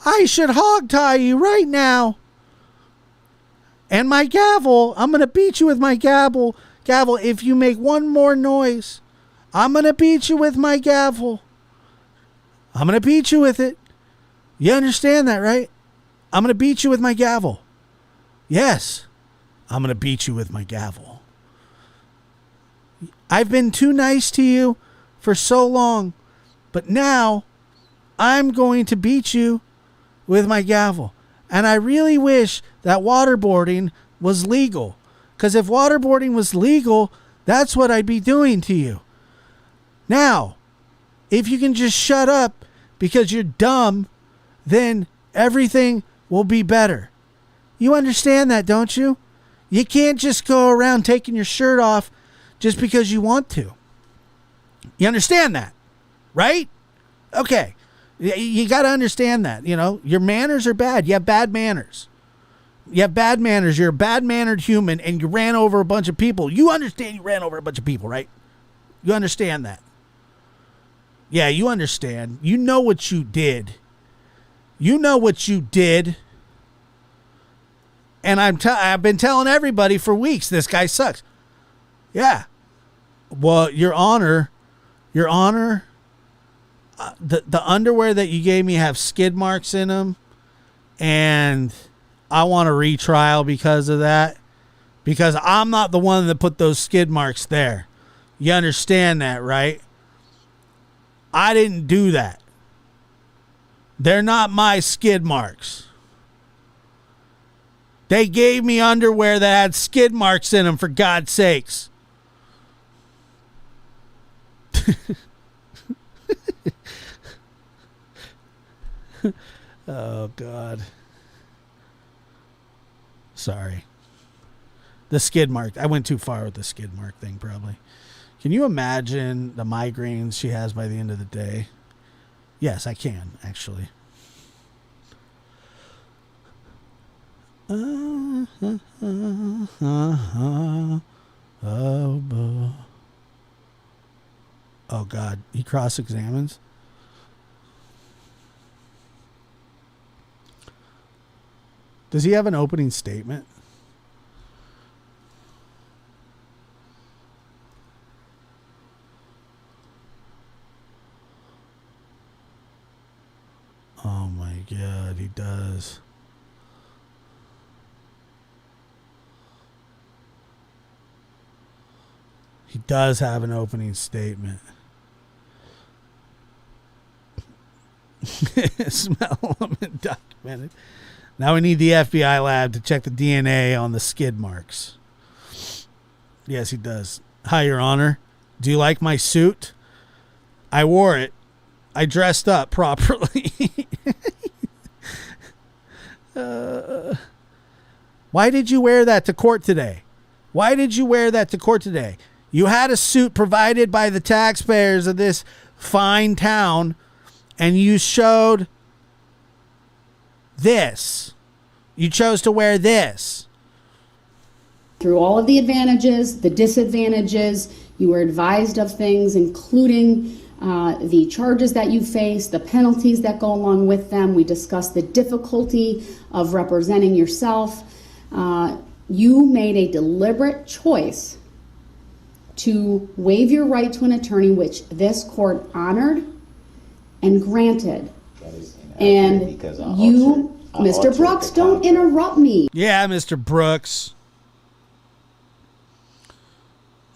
I should hog tie you right now. And my gavel, I'm going to beat you with my gavel. If you make one more noise, I'm going to beat you with my gavel. I'm going to beat you with it. You understand that, right? I'm going to beat you with my gavel. Yes, I'm going to beat you with my gavel. I've been too nice to you for so long, but now I'm going to beat you with my gavel. And I really wish that waterboarding was legal, because if waterboarding was legal, that's what I'd be doing to you. Now, if you can just shut up because you're dumb, then everything will be better. You understand that, don't you? You can't just go around taking your shirt off just because you want to. You understand that, right? Okay. You got to understand that. Your manners are bad. You have bad manners. You're a bad-mannered human, and you ran over a bunch of people. You understand you ran over a bunch of people, right? You understand that. Yeah, you understand. You know what you did. And I've been telling everybody for weeks, this guy sucks. Yeah. Well, Your Honor, the underwear that you gave me have skid marks in them, and I want a retrial because of that, because I'm not the one that put those skid marks there. You understand that, right? I didn't do that. They're not my skid marks. They gave me underwear that had skid marks in them, for God's sakes. Oh, God. Sorry. The skid mark. I went too far with the skid mark thing, probably. Can you imagine the migraines she has by the end of the day? Yes, I can, actually. Oh, God. He cross-examines? Does he have an opening statement? Oh my God, he does. He does have an opening statement. Smell them and document it. Now we need the FBI lab to check the DNA on the skid marks. Yes, he does. Hi, Your Honor. Do you like my suit? I wore it. I dressed up properly. Why did you wear that to court today? Why did you wear that to court today? You had a suit provided by the taxpayers of this fine town, and you showed this. You chose to wear this. Through all of the advantages, the disadvantages, you were advised of things, including the charges that you face, the penalties that go along with them. We discussed the difficulty of representing yourself. You made a deliberate choice to waive your right to an attorney, which this court honored and granted. And you, Mr. Brooks, don't interrupt me. Yeah, Mr. Brooks.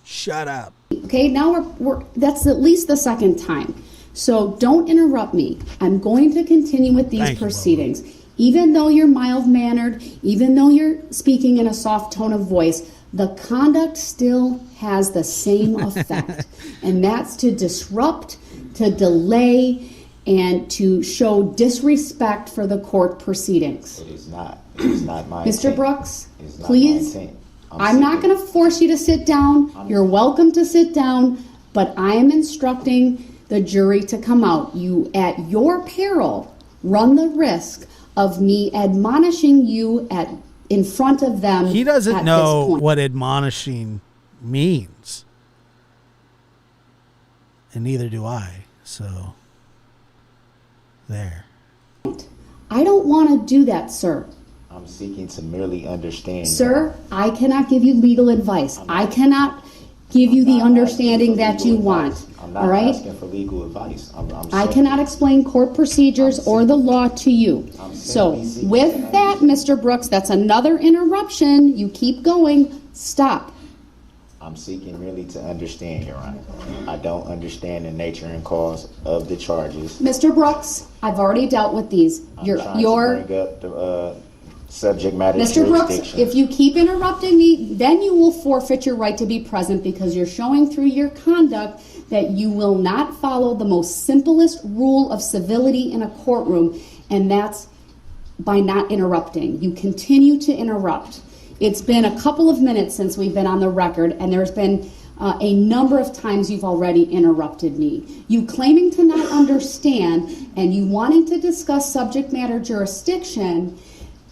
Shut up. Okay, now we're that's at least the second time. So don't interrupt me. I'm going to continue with these proceedings. Even though you're mild-mannered, even though you're speaking in a soft tone of voice, the conduct still has the same effect. And that's to disrupt, to delay, and to show disrespect for the court proceedings. It is not. It is not my Mr. intent. Brooks, It is not please. my intent. I'm not going to force you to sit down. You're welcome to sit down, but I am instructing the jury to come out. You, at your peril, run the risk of me admonishing you in front of them. He doesn't know what admonishing means. And neither do I. So, there. I don't want to do that, sir. I'm seeking to merely understand. Sir, I cannot give you legal advice. I cannot give you the understanding that you want. I'm All not right? asking for legal advice. I cannot explain court procedures or the law to you. So with that, Mr. Brooks, that's another interruption. You keep going. Stop. I'm seeking merely to understand, Your Honor. I don't understand the nature and cause of the charges. Mr. Brooks, I've already dealt with these. I'm trying to bring up the subject matter Mr. Brooks, jurisdiction. if you keep interrupting me, then you will forfeit your right to be present because you're showing through your conduct that you will not follow the most simplest rule of civility in a courtroom, and that's by not interrupting. You continue to interrupt. It's been a couple of minutes since we've been on the record, and there's been a number of times you've already interrupted me. You claiming to not understand and you wanting to discuss subject matter jurisdiction,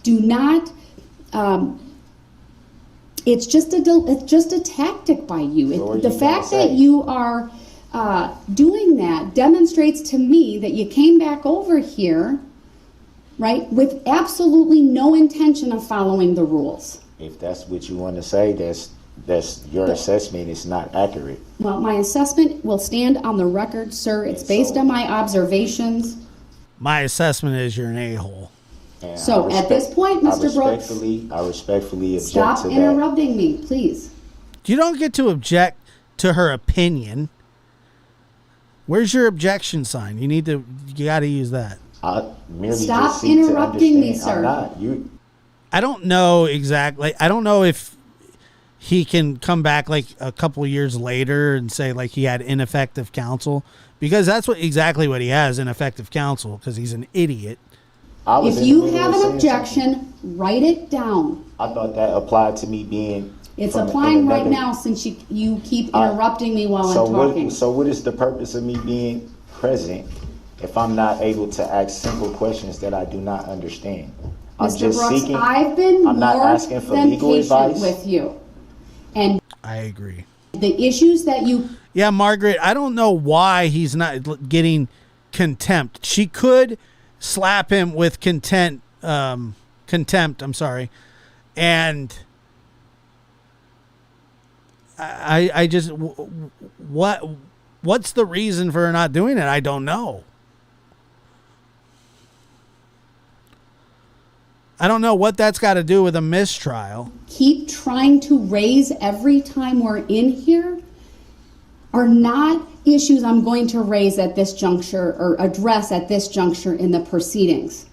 do not, it's just a tactic by you. The fact that you are doing that demonstrates to me that you came back over here, right, with absolutely no intention of following the rules. If that's what you want to say, that's your assessment. It's not accurate. Well, my assessment will stand on the record, sir. It's based on my observations. My assessment is you're an a-hole. And So at this point, Mr. Brooks, I respectfully object stop to that. interrupting me, please. You don't get to object to her opinion. Where's your objection sign? You got to use that. I merely Stop just seek to interrupting me, understand. sir. I'm not. I don't know exactly. I don't know if he can come back like a couple years later and say like he had ineffective counsel Because that's exactly what he has, ineffective counsel, because he's an idiot. If you have an objection, write it down. I thought that applied to me being. It's applying right now since you keep interrupting me while I'm talking. So what is the purpose of me being present if I'm not able to ask simple questions that I do not understand? Mr. Brooks, I've been I'm not more asking for than legal patient advice. with you. And I agree. The issues that you... Yeah, Margaret, I don't know why he's not getting contempt. She could slap him with contempt, and I just, what's the reason for her not doing it? I don't know. I don't know what that's got to do with a mistrial. keep trying to raise every time we're in here are not issues I'm going to raise at this juncture or address at this juncture in the proceedings.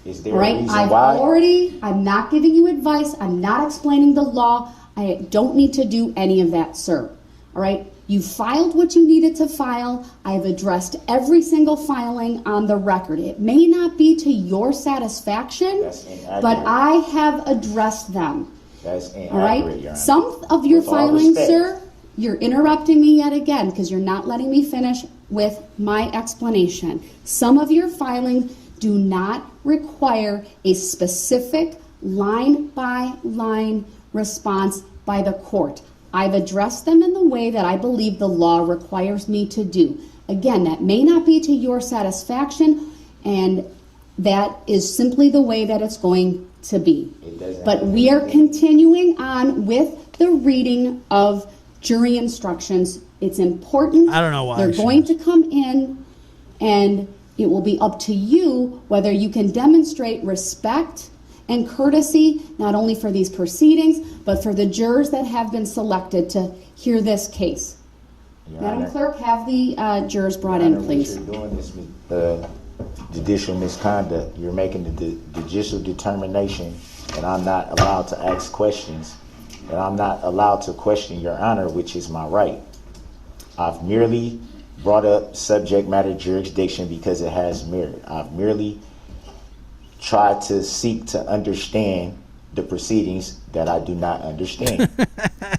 Is there All right, a reason I've why? I'm not giving you advice. I'm not explaining the law. I don't need to do any of that, sir. All right, you filed what you needed to file. I've addressed every single filing on the record. It may not be to your satisfaction, but I have addressed them. That's inaccurate, All right, Your Honor. some of your With all filings, respect. sir, you're interrupting me yet again because you're not letting me finish with my explanation. Some of your filings do not require a specific line-by-line response by the court. I've addressed them in the way that I believe the law requires me to do. Again, that may not be to your satisfaction, and that is simply the way that it's going to be. But we are continuing on with the reading of jury instructions. It's important. I don't know why They're going to come in, and it will be up to you whether you can demonstrate respect and courtesy, not only for these proceedings, but for the jurors that have been selected to hear this case. Madam Clerk, have the jurors brought in, please. What you're doing is judicial misconduct. You're making the judicial determination that I'm not allowed to ask questions, that I'm not allowed to question Your Honor, which is my right. I've merely brought up subject matter jurisdiction because it has merit. I've merely tried to seek to understand the proceedings that I do not understand.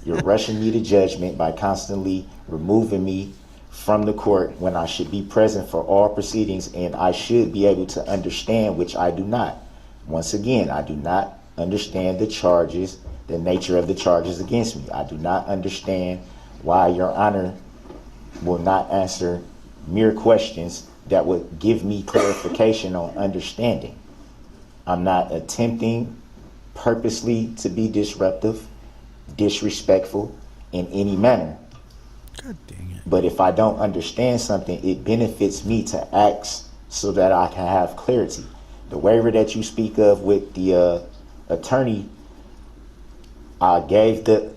You're rushing me to judgment by constantly removing me from the court when I should be present for all proceedings, and I should be able to understand, which I do not. Once again, I do not understand the charges, the nature of the charges against me. I do not understand why Your Honor will not answer mere questions that would give me clarification on understanding. I'm not attempting purposely to be disruptive, disrespectful in any manner. God dang it. But if I don't understand something, it benefits me to ask so that I can have clarity. The waiver that you speak of with the attorney, I gave the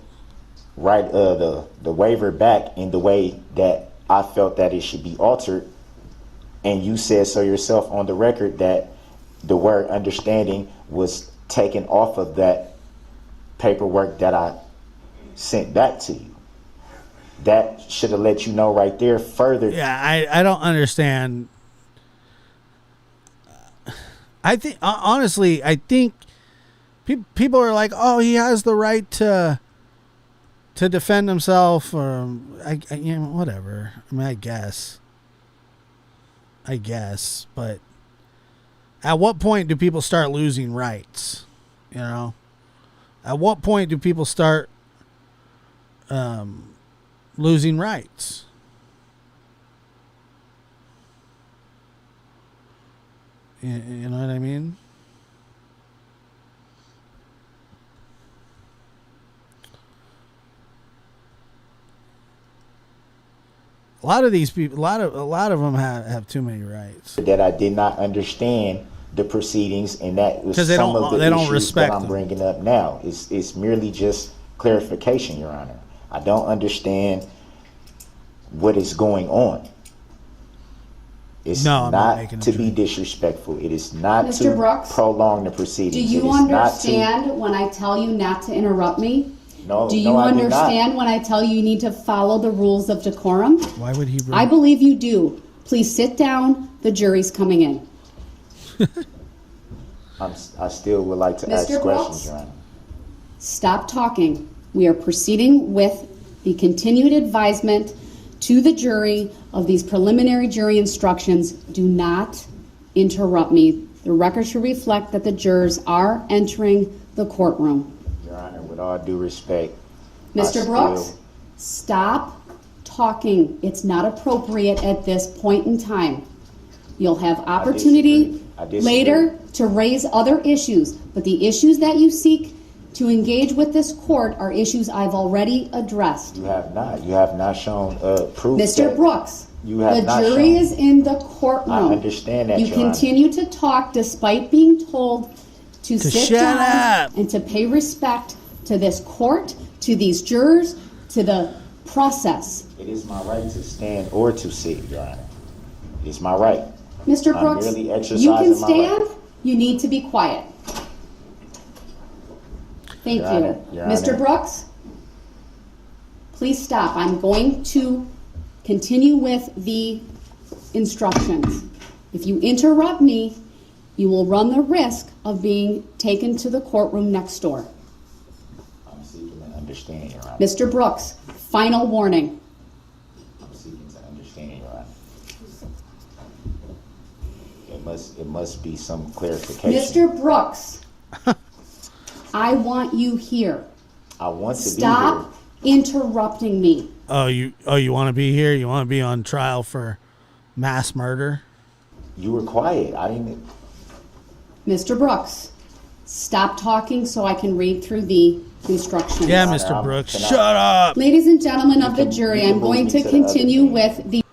waiver back in the way that I felt that it should be altered, and you said so yourself on the record that the word understanding was taken off of that paperwork that I sent back to you. That should have let you know right there further. Yeah, I don't understand. I think, honestly, I think people are like, oh, he has the right to defend himself, or whatever. I mean, I guess, but at what point do people start losing rights? You know, at what point do people start losing rights? You know what I mean? A lot of these people, a lot of them have too many rights. That I did not understand the proceedings, and that was Because they some don't- of the they don't issues respect that I'm them. bringing up now. It's merely just clarification, Your Honor. I don't understand what is going on. It's No, I'm not making not them to be disrespectful. It is not Mr. to Brooks, prolong the do proceedings. you It is not to. understand when I tell you not to interrupt me? No, Do you no, I did not. understand when I tell you you need to follow the rules of decorum? Why would he? I believe you do. Please sit down. The jury's coming in. I still would like to ask Mr. questions, Brooks? Your Honor. Stop talking. We are proceeding with the continued advisement to the jury of these preliminary jury instructions. Do not interrupt me. The record should reflect that the jurors are entering the courtroom. Your Honor, with all due respect, Mr. Brooks, stop talking. It's not appropriate at this point in time. You'll have opportunity later to raise other issues, but the issues that you seek to engage with this court are issues I've already addressed. You have not. You have not shown proof. Mr. Brooks, you have the not jury shown. is in the courtroom. I understand that, You Your Honor. continue to talk despite being told to sit shut down up. and to pay respect to this court, to these jurors, to the process. It is my right to stand or to sit, Your Honor. It's my right. Mr. I'm Brooks, merely you exercising can my stand. right. You need to be quiet. Thank Your you. Honor, Your Mr. Honor. Brooks, please stop. I'm going to continue with the instructions. If you interrupt me, you will run the risk of being taken to the courtroom next door. I'm seeking to understand, Your Honor. Mr. Brooks, final warning. I'm seeking to understand, Your Honor. It must be some clarification. Mr. Brooks, I want you here. I want to Stop interrupting me. Oh, you want to be here? You want to be on trial for mass murder? You were quiet. I didn't. Mr. Brooks, stop talking so I can read through the instructions. Yeah, Mr. Brooks, shut up. Ladies and gentlemen of the jury, I'm going to continue with the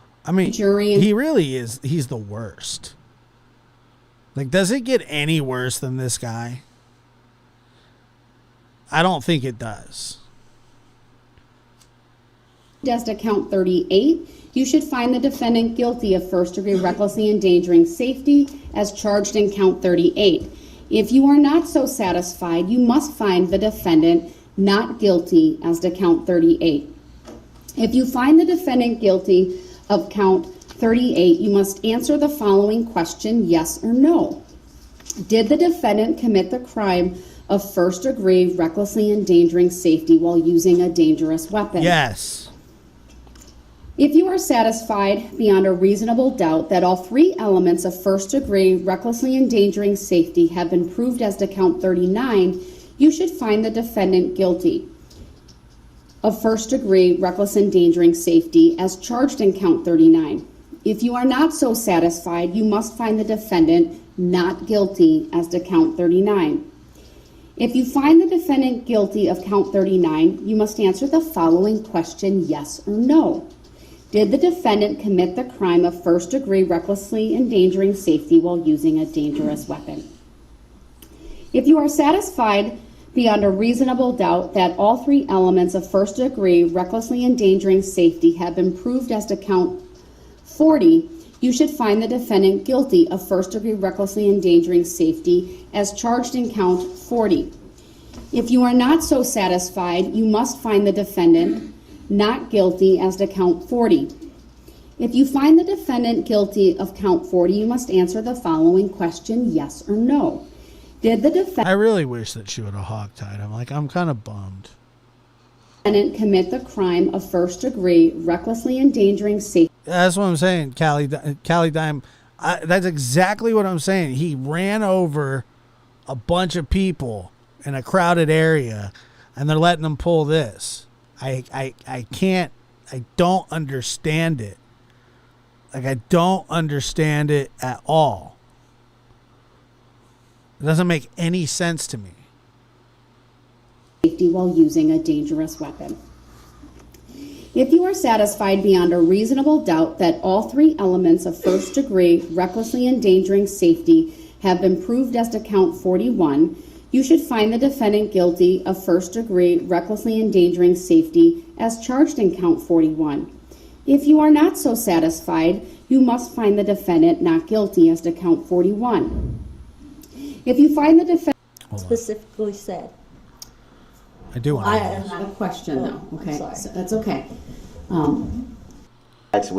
jury. He really is. He's the worst. Like, does it get any worse than this guy? I don't think it does. As to count 38, you should find the defendant guilty of first-degree recklessly endangering safety as charged in count 38. If you are not so satisfied, you must find the defendant not guilty as to count 38. If you find the defendant guilty of count 38, you must answer the following question, yes or no. Did the defendant commit the crime of first-degree recklessly endangering safety while using a dangerous weapon? Yes. If you are satisfied beyond a reasonable doubt that all three elements of first-degree recklessly endangering safety have been proved as to count 39, you should find the defendant guilty of first-degree reckless endangering safety as charged in count 39. If you are not so satisfied, you must find the defendant not guilty as to count 39. If you find the defendant guilty of count 39, you must answer the following question, yes or no. Did the defendant commit the crime of first-degree recklessly endangering safety while using a dangerous weapon? If you are satisfied beyond a reasonable doubt that all three elements of first-degree recklessly endangering safety have been proved as to count 40, you should find the defendant guilty of first-degree recklessly endangering safety as charged in count 40. If you are not so satisfied, you must find the defendant not guilty as to count 40. If you find the defendant guilty of count 40, you must answer the following question, yes or no. Did the defendant... I really wish that she would have hogtied him. Like, I'm kind of bummed. Commit the crime of first-degree recklessly endangering safety... That's what I'm saying, Callie Dime. That's exactly what I'm saying. He ran over a bunch of people in a crowded area, and they're letting him pull this. I don't understand it. Like, I don't understand it at all. It doesn't make any sense to me. Safety while using a dangerous weapon. If you are satisfied beyond a reasonable doubt that all three elements of first-degree recklessly endangering safety have been proved as to count 41, you should find the defendant guilty of first-degree recklessly endangering safety as charged in count 41. If you are not so satisfied, you must find the defendant not guilty as to count 41. If you find the defendant specifically said. I do want I to. have a question though, okay? sorry. So that's okay. question though, okay? sorry. So that's okay. Ask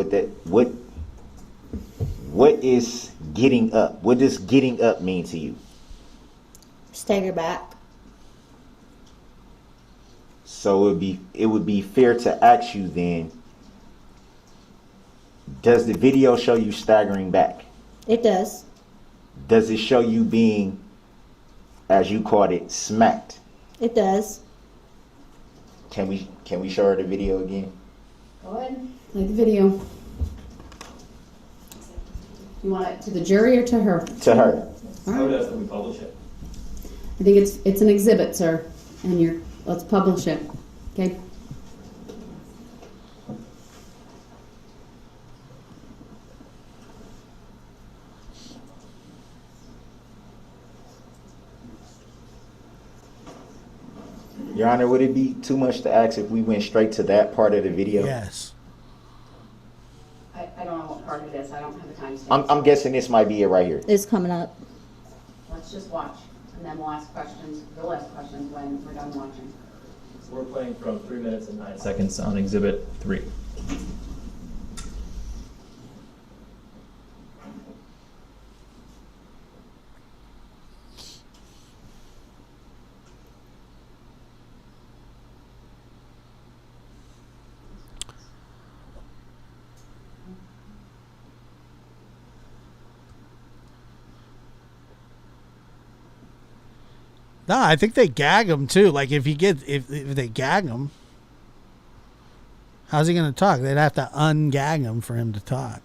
what is getting up? What does getting up mean to you? Stagger back. So it would be fair to ask you then, does the video show you staggering back? It does. Does it show you being, as you called it, smacked? It does. Can we show her the video again? Go ahead. Play the video. You want it to the jury or to her? To her. All right. ask that we publish it. I think it's an exhibit, sir, and let's publish it, okay? Your Honor, would it be too much to ask if we went straight to that part of the video? Yes. I don't know what part it is. I don't have the timestamp. I'm guessing this might be it right here. It's coming up. Let's just watch, and then we'll ask questions. We'll ask questions when we're done watching. So we're playing from 3 minutes and 9 seconds on Exhibit 3. No, I think they gag him too. Like if they gag him, how's he going to talk? They'd have to ungag him for him to talk.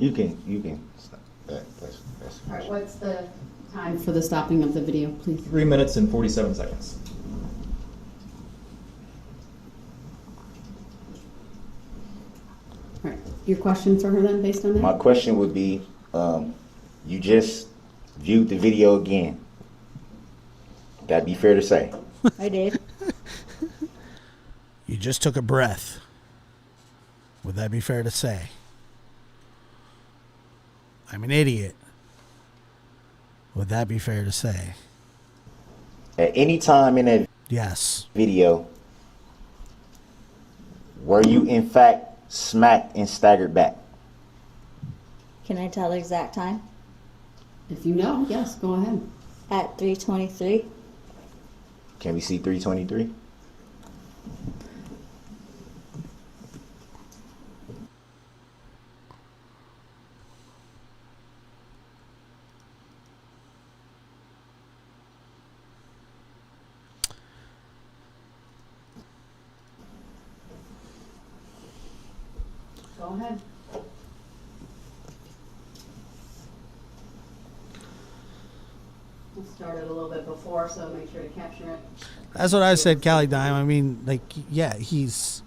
You can stop that. That's All right, what's the time for the stopping of the video, please? 3 minutes and 47 seconds. All right, your question for her then, based on that? My question would be, you just viewed the video again. That'd be fair to say. I did. You just took a breath. Would that be fair to say? I'm an idiot. Would that be fair to say? At any time in that video, were you in fact smacked and staggered back? Can I tell the exact time? If you know, yes, go ahead. At 3:23. Can we see 3:23? Go ahead. We'll start it a little bit before, so make sure to capture it. That's what I said, Callie Dime. I mean, like, yeah, he's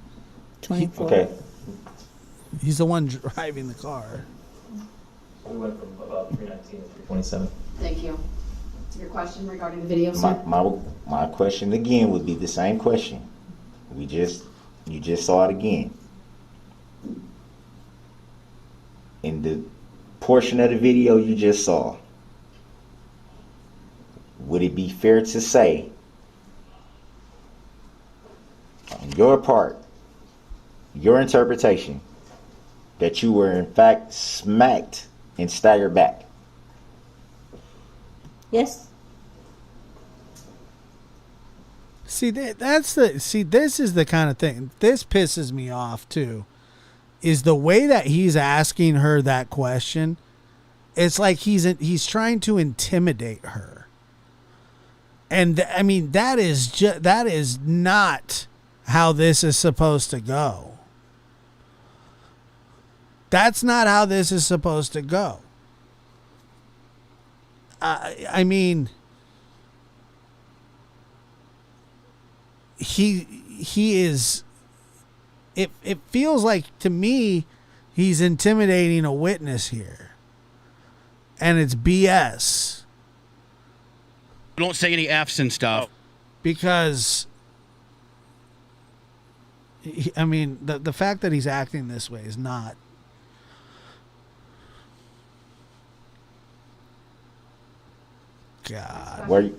24. Okay. He's the one driving the car. We went from about 319 to 327. Thank you. Your question regarding the video, sir? My question again would be the same question. You just saw it again. In the portion of the video you just saw, would it be fair to say, on your part, your interpretation, that you were in fact smacked and staggered back? Yes. See, this is the kind of thing. This pisses me off too. Is the way that he's asking her that question. It's like he's trying to intimidate her. And I mean, that is not how this is supposed to go. That's not how this is supposed to go. I mean, he is. It feels like to me he's intimidating a witness here, and it's BS. Don't say any F's and stuff. Because, I mean, the fact that he's acting this way is not. God.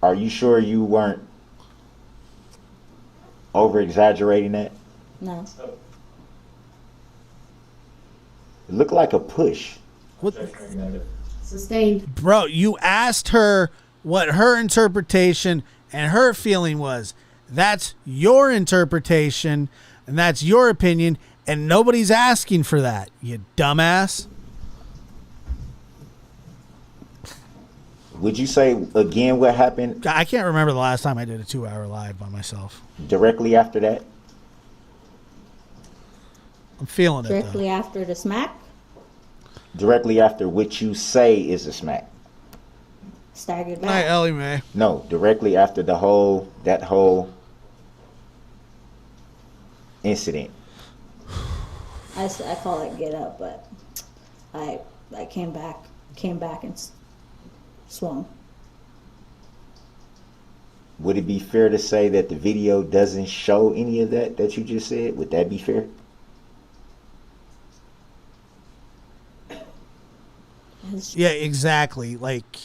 Are you sure you weren't over exaggerating that? No. It looked like a push. Sustained. Bro, you asked her what her interpretation and her feeling was. That's your interpretation and that's your opinion, and nobody's asking for that, you dumbass. Would you say again what happened I can't remember the last time I did a 2-hour live by myself. directly after that? I'm feeling it, though. Directly after the smack, Directly after what you say is a smack. staggered Night, back. Ellie Mae. No, directly after that whole incident. I call it get up, but I came back and swung. Would it be fair to say that the video doesn't show any of that you just said? Would that be fair? Yeah, exactly. Like,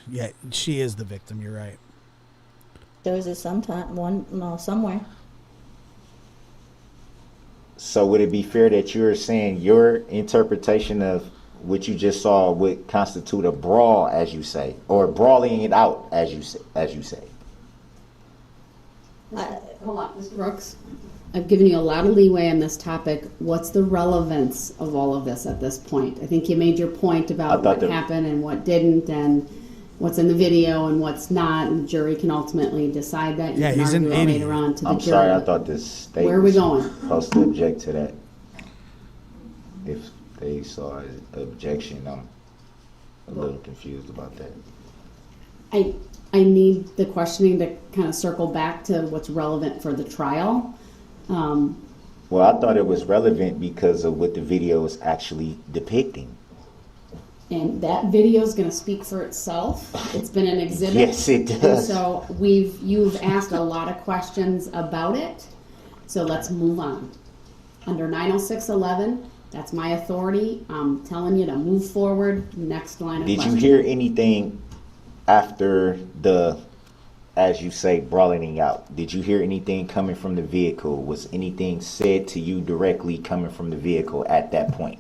yeah, she is the victim. You're right. There was a somewhere. So would it be fair that you're saying your interpretation of what you just saw would constitute a brawl, as you say, or brawling it out, as you say? Hold on, Mr. Brooks. I've given you a lot of leeway on this topic. What's the relevance of all of this at this point? I think you made your point about what happened and what didn't, and what's in the video and what's not, and the jury can ultimately decide that. You can he's argue an it idiot. later on to the I'm jury. sorry, I thought this state Where are we was going? supposed to object to that. If they saw an objection, I'm a little confused about that. I need the questioning to kind of circle back to what's relevant for the trial. Well, I thought it was relevant because of what the video is actually depicting. And that video is going to speak for itself. It's been an exhibit. Yes, it And does. so you've asked a lot of questions about it. So let's move on. Under 906.11, that's my authority. I'm telling you to move forward. Next line of Did you questioning. hear anything after the, as you say, brawling out? Did you hear anything coming from the vehicle? Was anything said to you directly coming from the vehicle at that point?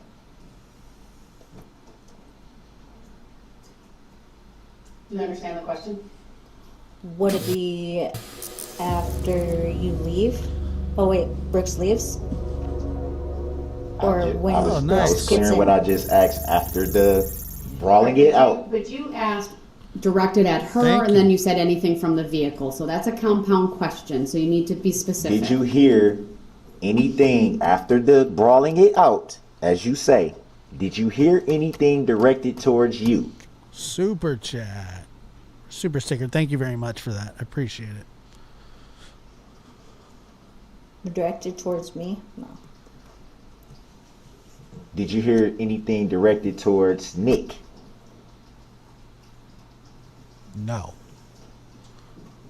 Do you understand the question? Would it be after you leave? Oh wait, Brooks leaves? Or when I was Brooks clearing gets in? what I just asked after the brawling it out. But you asked directed at her, Thank and then you said anything from the vehicle. So that's a compound question. So you need to be specific. Did you hear anything after the brawling it out, as you say? Did you hear anything directed towards you? Super chat. Super sticker. Thank you very much for that. I appreciate it. Directed towards me? No. Did you hear anything directed towards Nick? No.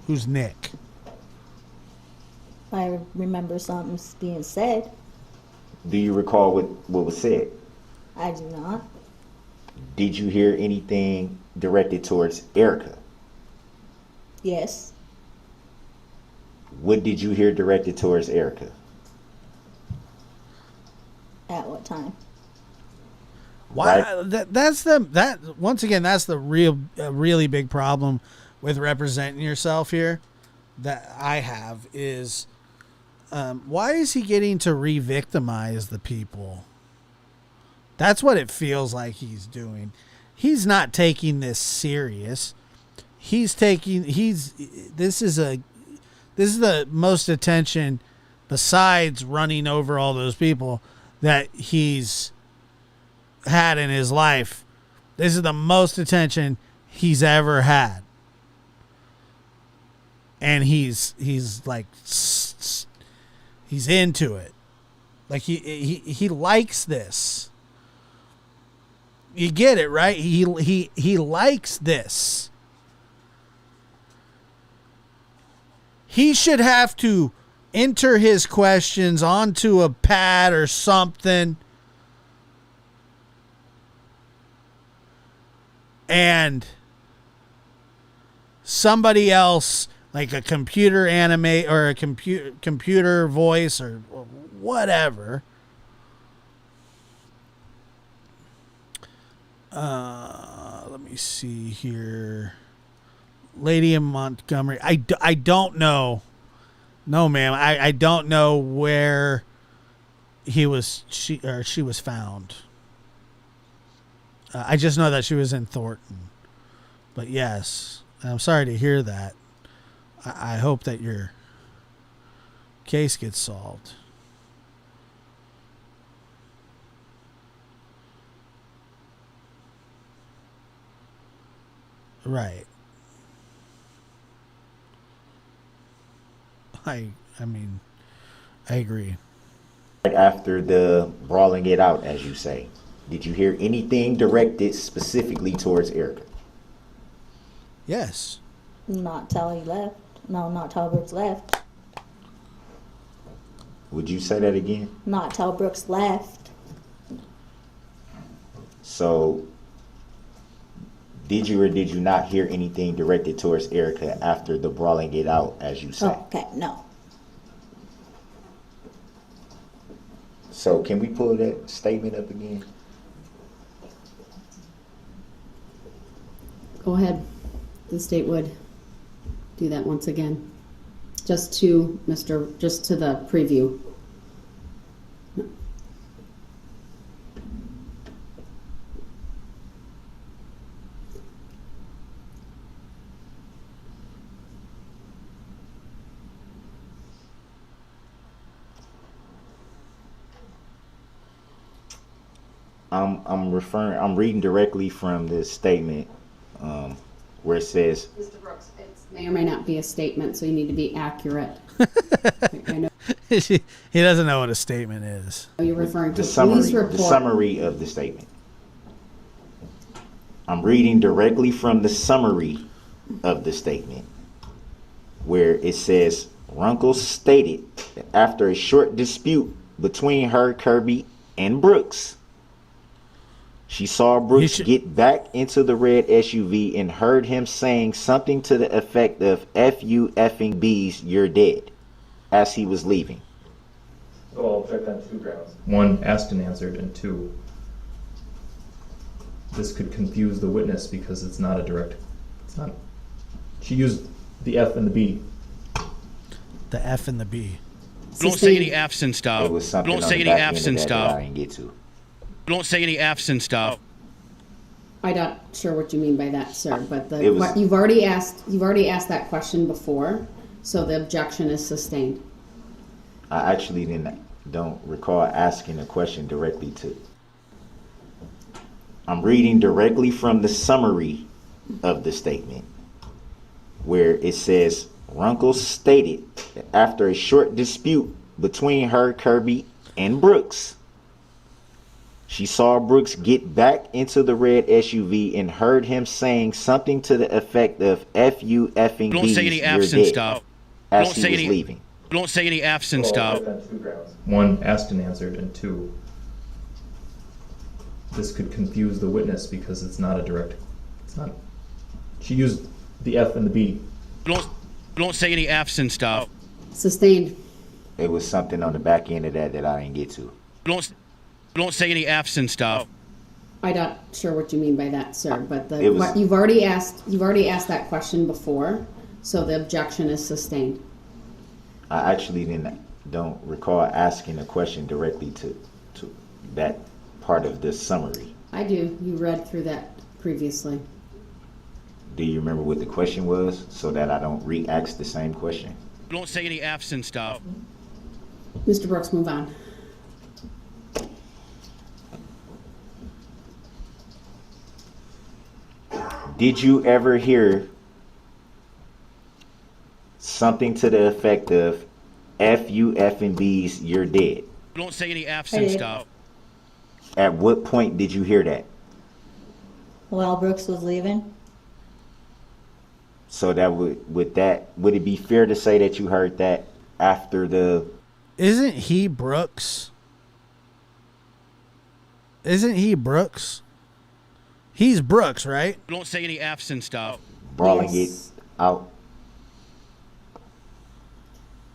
Who's Nick? I remember something being said. Do you recall what was said? I do not. Did you hear anything directed towards Erica? Yes. What did you hear directed towards Erica? At what time? Why? Right. That's once again, that's the really big problem with representing yourself here that I have is, why is he getting to re-victimize the people? That's what it feels like he's doing. He's not taking this serious. This is the most attention besides running over all those people that he's had in his life. This is the most attention he's ever had. And he's like, he's into it. Like he likes this. You get it, right? He likes this. He should have to enter his questions onto a pad or something, and somebody else, like a computer animate or a computer voice or whatever, let me see here. Lady in Montgomery. I don't know. No, ma'am. I don't know where she was found. I just know that she was in Thornton. But yes, I'm sorry to hear that. I hope that your case gets solved. Right. I mean, I agree. After the brawling it out, as you say, did you hear anything directed specifically towards Erica? Yes. Not till he left. No, not till Brooks left. Would you say that again? Not till Brooks left. So, did you or did you not hear anything directed towards Erica after the brawling it out, as you say? Oh, okay, no. So, can we pull that statement up again? Go ahead. The state would do that once again. Just to the preview. I'm reading directly from this statement where it says, Mr. Brooks, it may or may not be a statement, so you need to be accurate. I know He doesn't know what a statement is. you're referring to the police report. summary of the statement. I'm reading directly from the summary of the statement where it says, Runkle stated that after a short dispute between her, Kirby, and Brooks, she saw Brooks get back into the red SUV and heard him saying something to the effect of "F you effing bees, you're dead," as he was leaving. So I'll object on 2 grounds. 1, asked and answered, and 2, this could confuse the witness because it's not. She used the F and the B. The F and the B. Don't say any F's and stuff. It was something Don't on say the any back F's end and of that that stuff. I didn't get to. Don't say any F's and stuff. I'm not sure what you mean by that, sir, but was- you've already asked that question before, so the objection is sustained. I actually don't recall asking a question directly to. I'm reading directly from the summary of the statement where it says, Runkle stated that after a short dispute between her, Kirby, and Brooks, she saw Brooks get back into the red SUV and heard him saying something to the effect of "F you effing Don't bees, say any you're F's and dead," stuff. as Don't he say was any. leaving. Don't say any F's and So I'll stuff. object on 2 grounds. 1, asked and answered, and 2, this could confuse the witness because it's not. She used the F and the B. Don't say any F's and stuff. Sustained. It was something on the back end of that that I didn't get to. Don't say any F's and stuff. I'm not sure what you mean by that, sir, but was- you've already asked that question before, so the objection is sustained. I actually don't recall asking a question directly to that part of this summary. I do. You read through that previously. Do you remember what the question was so that I don't re-ask the same question? Don't say any F's and stuff. Mr. Brooks, move on. Did you ever hear something to the effect of "F you effing bees, you're dead"? Don't say any F's and stuff. At what point did you hear that? While Brooks was leaving. So that would it be fair to say that you heard that after the. Isn't he Brooks? Isn't he Brooks? He's Brooks, right? Don't say any F's and stuff. Brawling it out.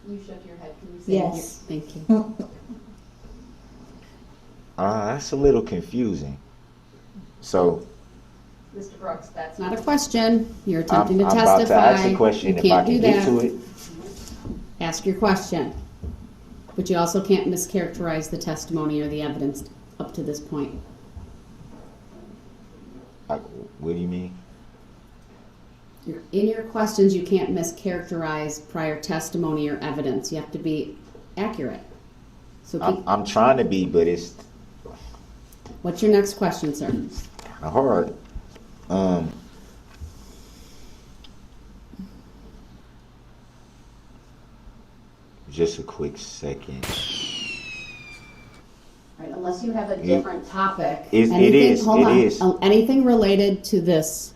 You shook your head. Can you say Yes. Thank you. That's a little confusing. So. Mr. Brooks, that's not a question. You're attempting to I'm testify. about to ask a question. You If I can't can do get that. to it. Ask your question. But you also can't mischaracterize the testimony or the evidence up to this point. What do you mean? In your questions, you can't mischaracterize prior testimony or evidence. You have to be accurate. So I'm trying to be, but it's what's your next question, sir? hard. Just a quick second. Right, unless you have a different topic. It is. Anything related to this,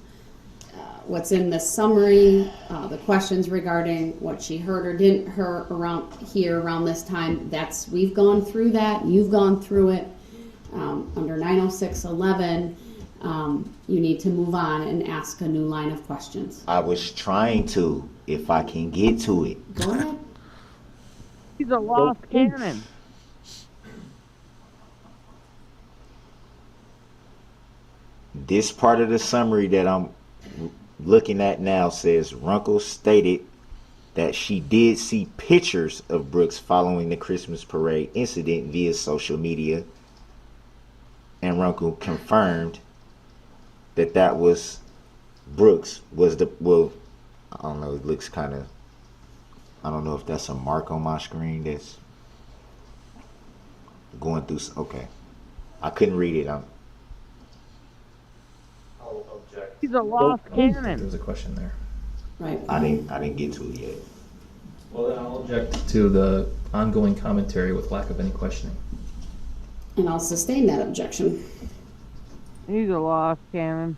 what's in the summary, the questions regarding what she heard or didn't hear around this time, we've gone through that, you've gone through it. Under 906.11, you need to move on and ask a new line of questions. I was trying to, if I can get to it. Go ahead. He's a lost cannon. This part of the summary that I'm looking at now says Runkle stated that she did see pictures of Brooks following the Christmas parade incident via social media, and Runkle confirmed that was Brooks was the, well, I don't know, it looks kind of, I don't know if that's a mark on my screen that's going through, okay. I couldn't read it. I'll object. He's a lost cannon. There was a question there. Right. I didn't get to it yet. Well, then I'll object to the ongoing commentary with lack of any questioning. And I'll sustain that objection. He's a lost cannon.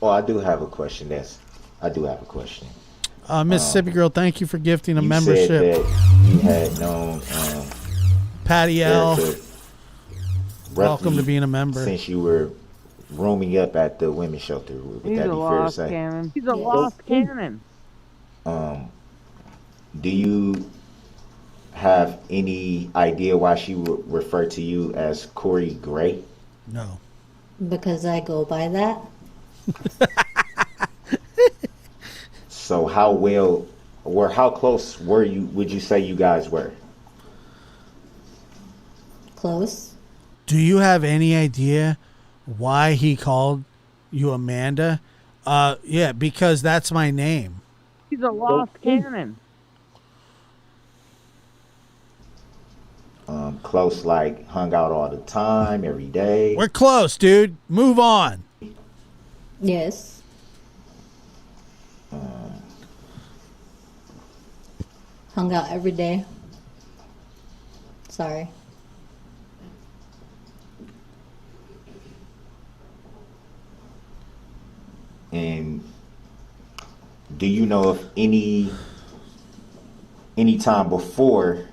Oh, I do have a question. Mississippi Girl, thank you for gifting a You membership. said that you had known Patty L. Erica Welcome roughly to being a member. since you were rooming up at the women's shelter. Would He's that a be fair to lost say? cannon. He's a lost cannon. Do you have any idea why she would refer to you as Corey Gray? No. Because I go by that. So how close would you say you guys were? Close. Do you have any idea why he called you Amanda? Yeah, because that's my name. He's a lost cannon. Close, like hung out all the time, every day. We're close, dude. Move on. Yes. Hung out every day. Sorry. And do you know of any time before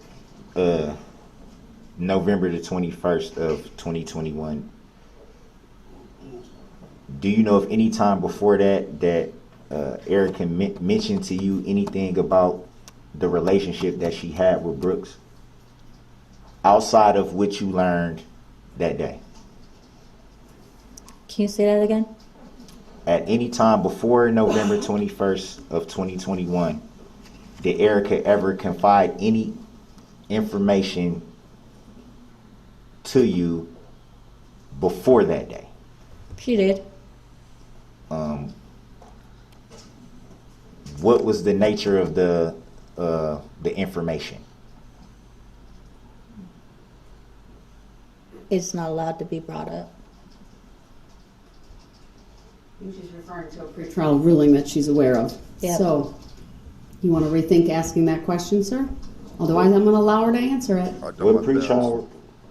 November the 21st of 2021? Do you know of any time before that Erica mentioned to you anything about the relationship that she had with Brooks outside of what you learned that day? Can you say that again? At any time before November 21st of 2021, did Erica ever confide any information to you before that day? She did. What was the nature of the information? It's not allowed to be brought up. She's referring to a pretrial ruling that she's aware of. Yep. So, you want to rethink asking that question, sir? Otherwise, I'm going to allow her to answer it. What pretrial?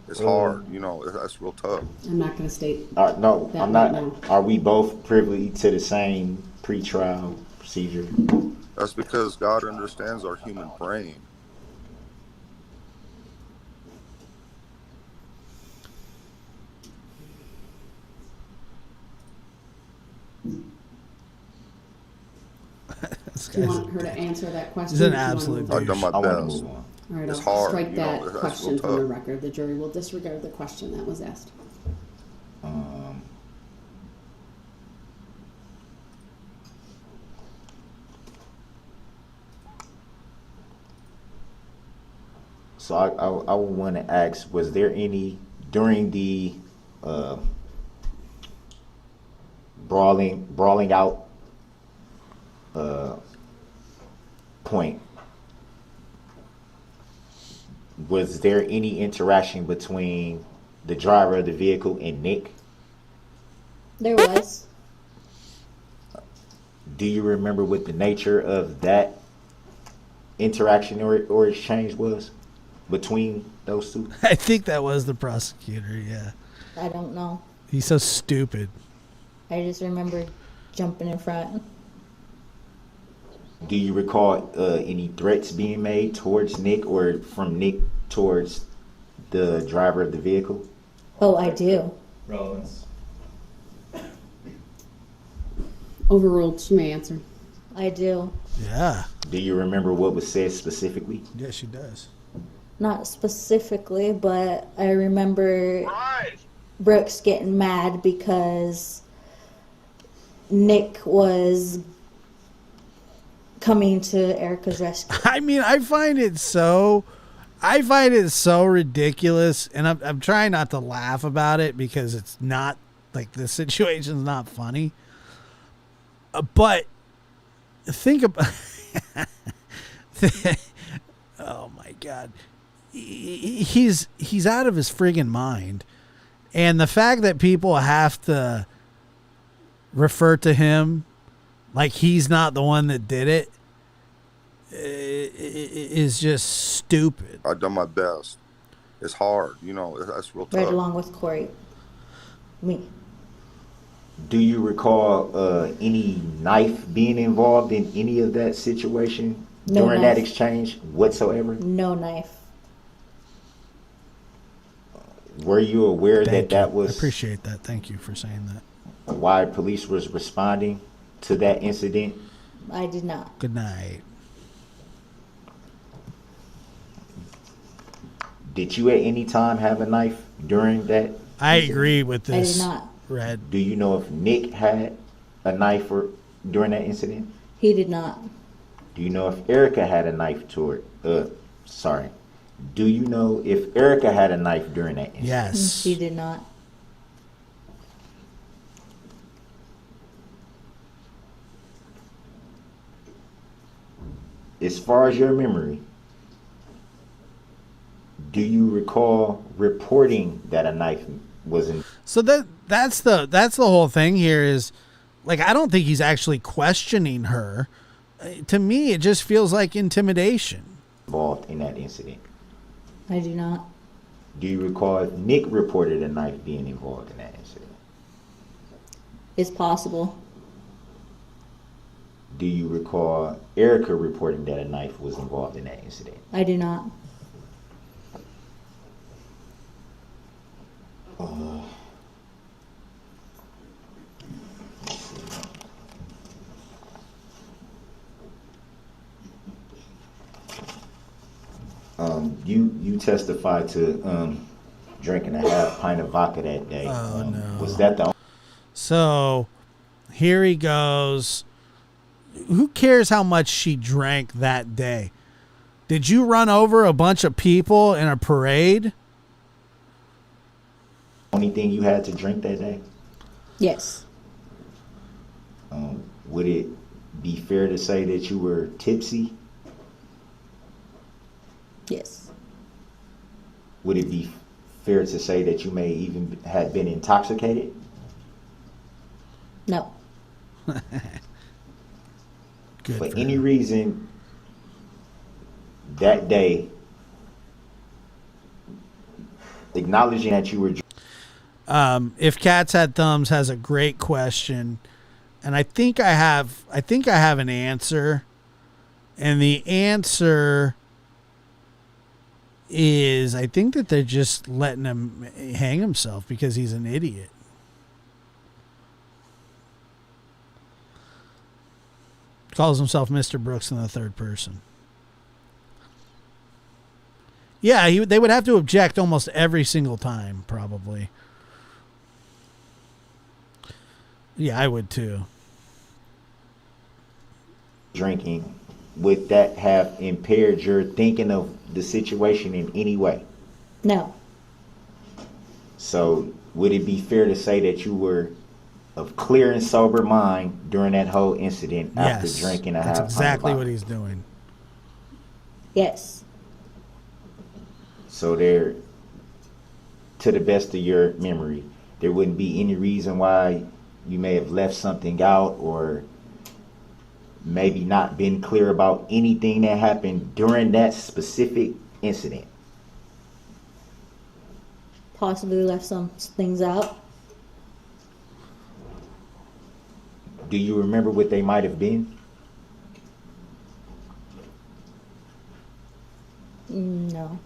It's hard, that's real tough. I'm not going to state No, that I'm not. right now. Are we both privy to the same pretrial procedure? That's because God understands our human brain. Do you want her to answer that question? He's an absolute I've done my best. All right, It's I'll hard, strike you know, that that's question real from the tough. record. The jury will disregard the question that was asked. So I would want to ask, was there any, during the brawling out point, was there any interaction between the driver of the vehicle and Nick? There was. Do you remember what the nature of that interaction or exchange was between those two? I think that was the prosecutor, yeah. I don't know. He's so stupid. I just remember jumping in front. Do you recall any threats being made towards Nick or from Nick towards the driver of the vehicle? Oh, I do. Relevance. Overruled. She may answer. I do. Yeah. Do you remember what was said specifically? Yeah, she does. Not specifically, but I remember Brooks getting mad because Nick was coming to Erica's rescue. I mean, I find it so ridiculous, and I'm trying not to laugh about it because it's not like the situation's not funny. But think about oh my God, he's out of his friggin' mind, and the fact that people have to refer to him like he's not the one that did it is just stupid. I've done my best. It's hard, you know, that's real Right tough. along with Corey. Me. Do you recall any knife being involved in any of that situation No during knife. that exchange whatsoever? No knife. Were you aware that I was appreciate that. Thank you for saying that. why police was responding to that incident? I did not. Good night. Did you at any time have a knife during that? I agree with I this. did not. Red. Do you know if Nick had a knife during that incident? He did not. Do you know if Erica had a knife sorry. Do you know if Erica had a knife during that incident? Yes. She did not. As far as your memory, do you recall reporting that a knife was in? So that's the whole thing here is, like, I don't think he's actually questioning her. To me, it just feels like intimidation. Involved in that incident? I do not. Do you recall if Nick reported a knife being involved in that incident? It's possible. Do you recall Erica reporting that a knife was involved in that incident? I do not. You testified to drinking a half pint of vodka that day. Oh, no. Was that the? So here he goes. Who cares how much she drank that day? Did you run over a bunch of people in a parade? Only thing you had to drink that day? Yes. Would it be fair to say that you were tipsy? Yes. Would it be fair to say that you may even have been intoxicated? No. For any reason that day, acknowledging that you were. If Cats Had Thumbs has a great question. And I think I have an answer. And the answer is I think that they're just letting him hang himself because he's an idiot. Calls himself Mr. Brooks in the third person. Yeah, they would have to object almost every single time, probably. Yeah, I would too. Drinking, would that have impaired your thinking of the situation in any way? No. So would it be fair to say that you were of clear and sober mind during that whole incident after drinking a half that's pint of exactly vodka? what he's doing. Yes. So there, to the best of your memory, there wouldn't be any reason why you may have left something out or maybe not been clear about anything that happened during that specific incident. Possibly left some things out. Do you remember what they might have been? No.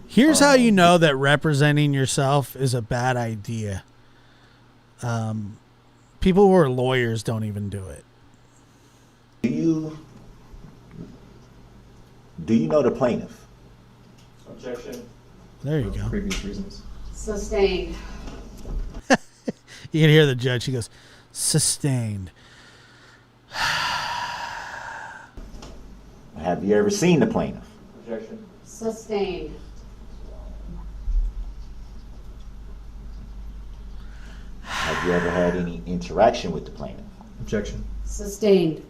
Here's how you know that representing yourself is a bad idea. People who are lawyers don't even do it. Do you know the plaintiff? Objection. There you go. Previous reasons. Sustained. You can hear the judge. He goes, sustained. Have you ever seen the plaintiff? Objection. Sustained. Have you ever had any interaction with the plaintiff? Objection. Sustained.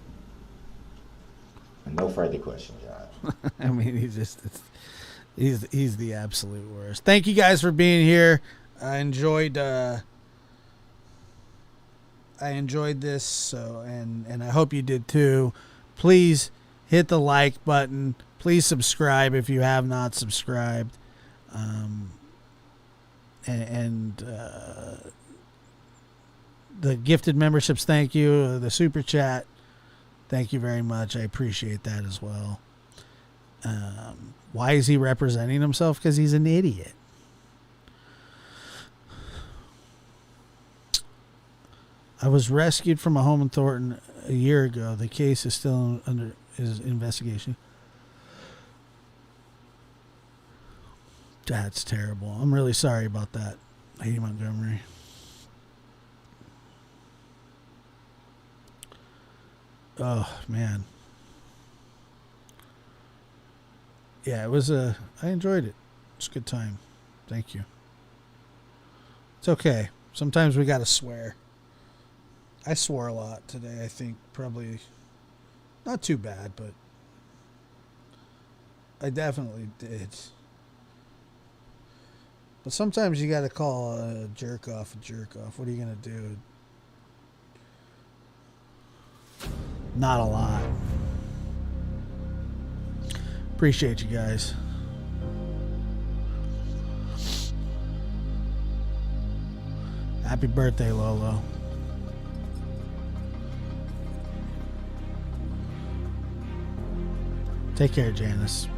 And no further questions, John. I mean, he's the absolute worst. Thank you guys for being here. I enjoyed this, so and I hope you did too. Please hit the like button. Please subscribe if you have not subscribed. The gifted memberships, thank you. The super chat, thank you very much. I appreciate that as well. Why is he representing himself? Because he's an idiot. I was rescued from a home in Thornton a year ago. The case is still under investigation. That's terrible. I'm really sorry about that, Lady Montgomery. Oh, man. Yeah, I enjoyed it. It's a good time. Thank you. It's okay. Sometimes we got to swear. I swore a lot today, I think. Probably not too bad, but I definitely did. But sometimes you got to call a jerk off a jerk off. What are you going to do? Not a lot. Appreciate you guys. Happy birthday, Lolo. Take care, Janice.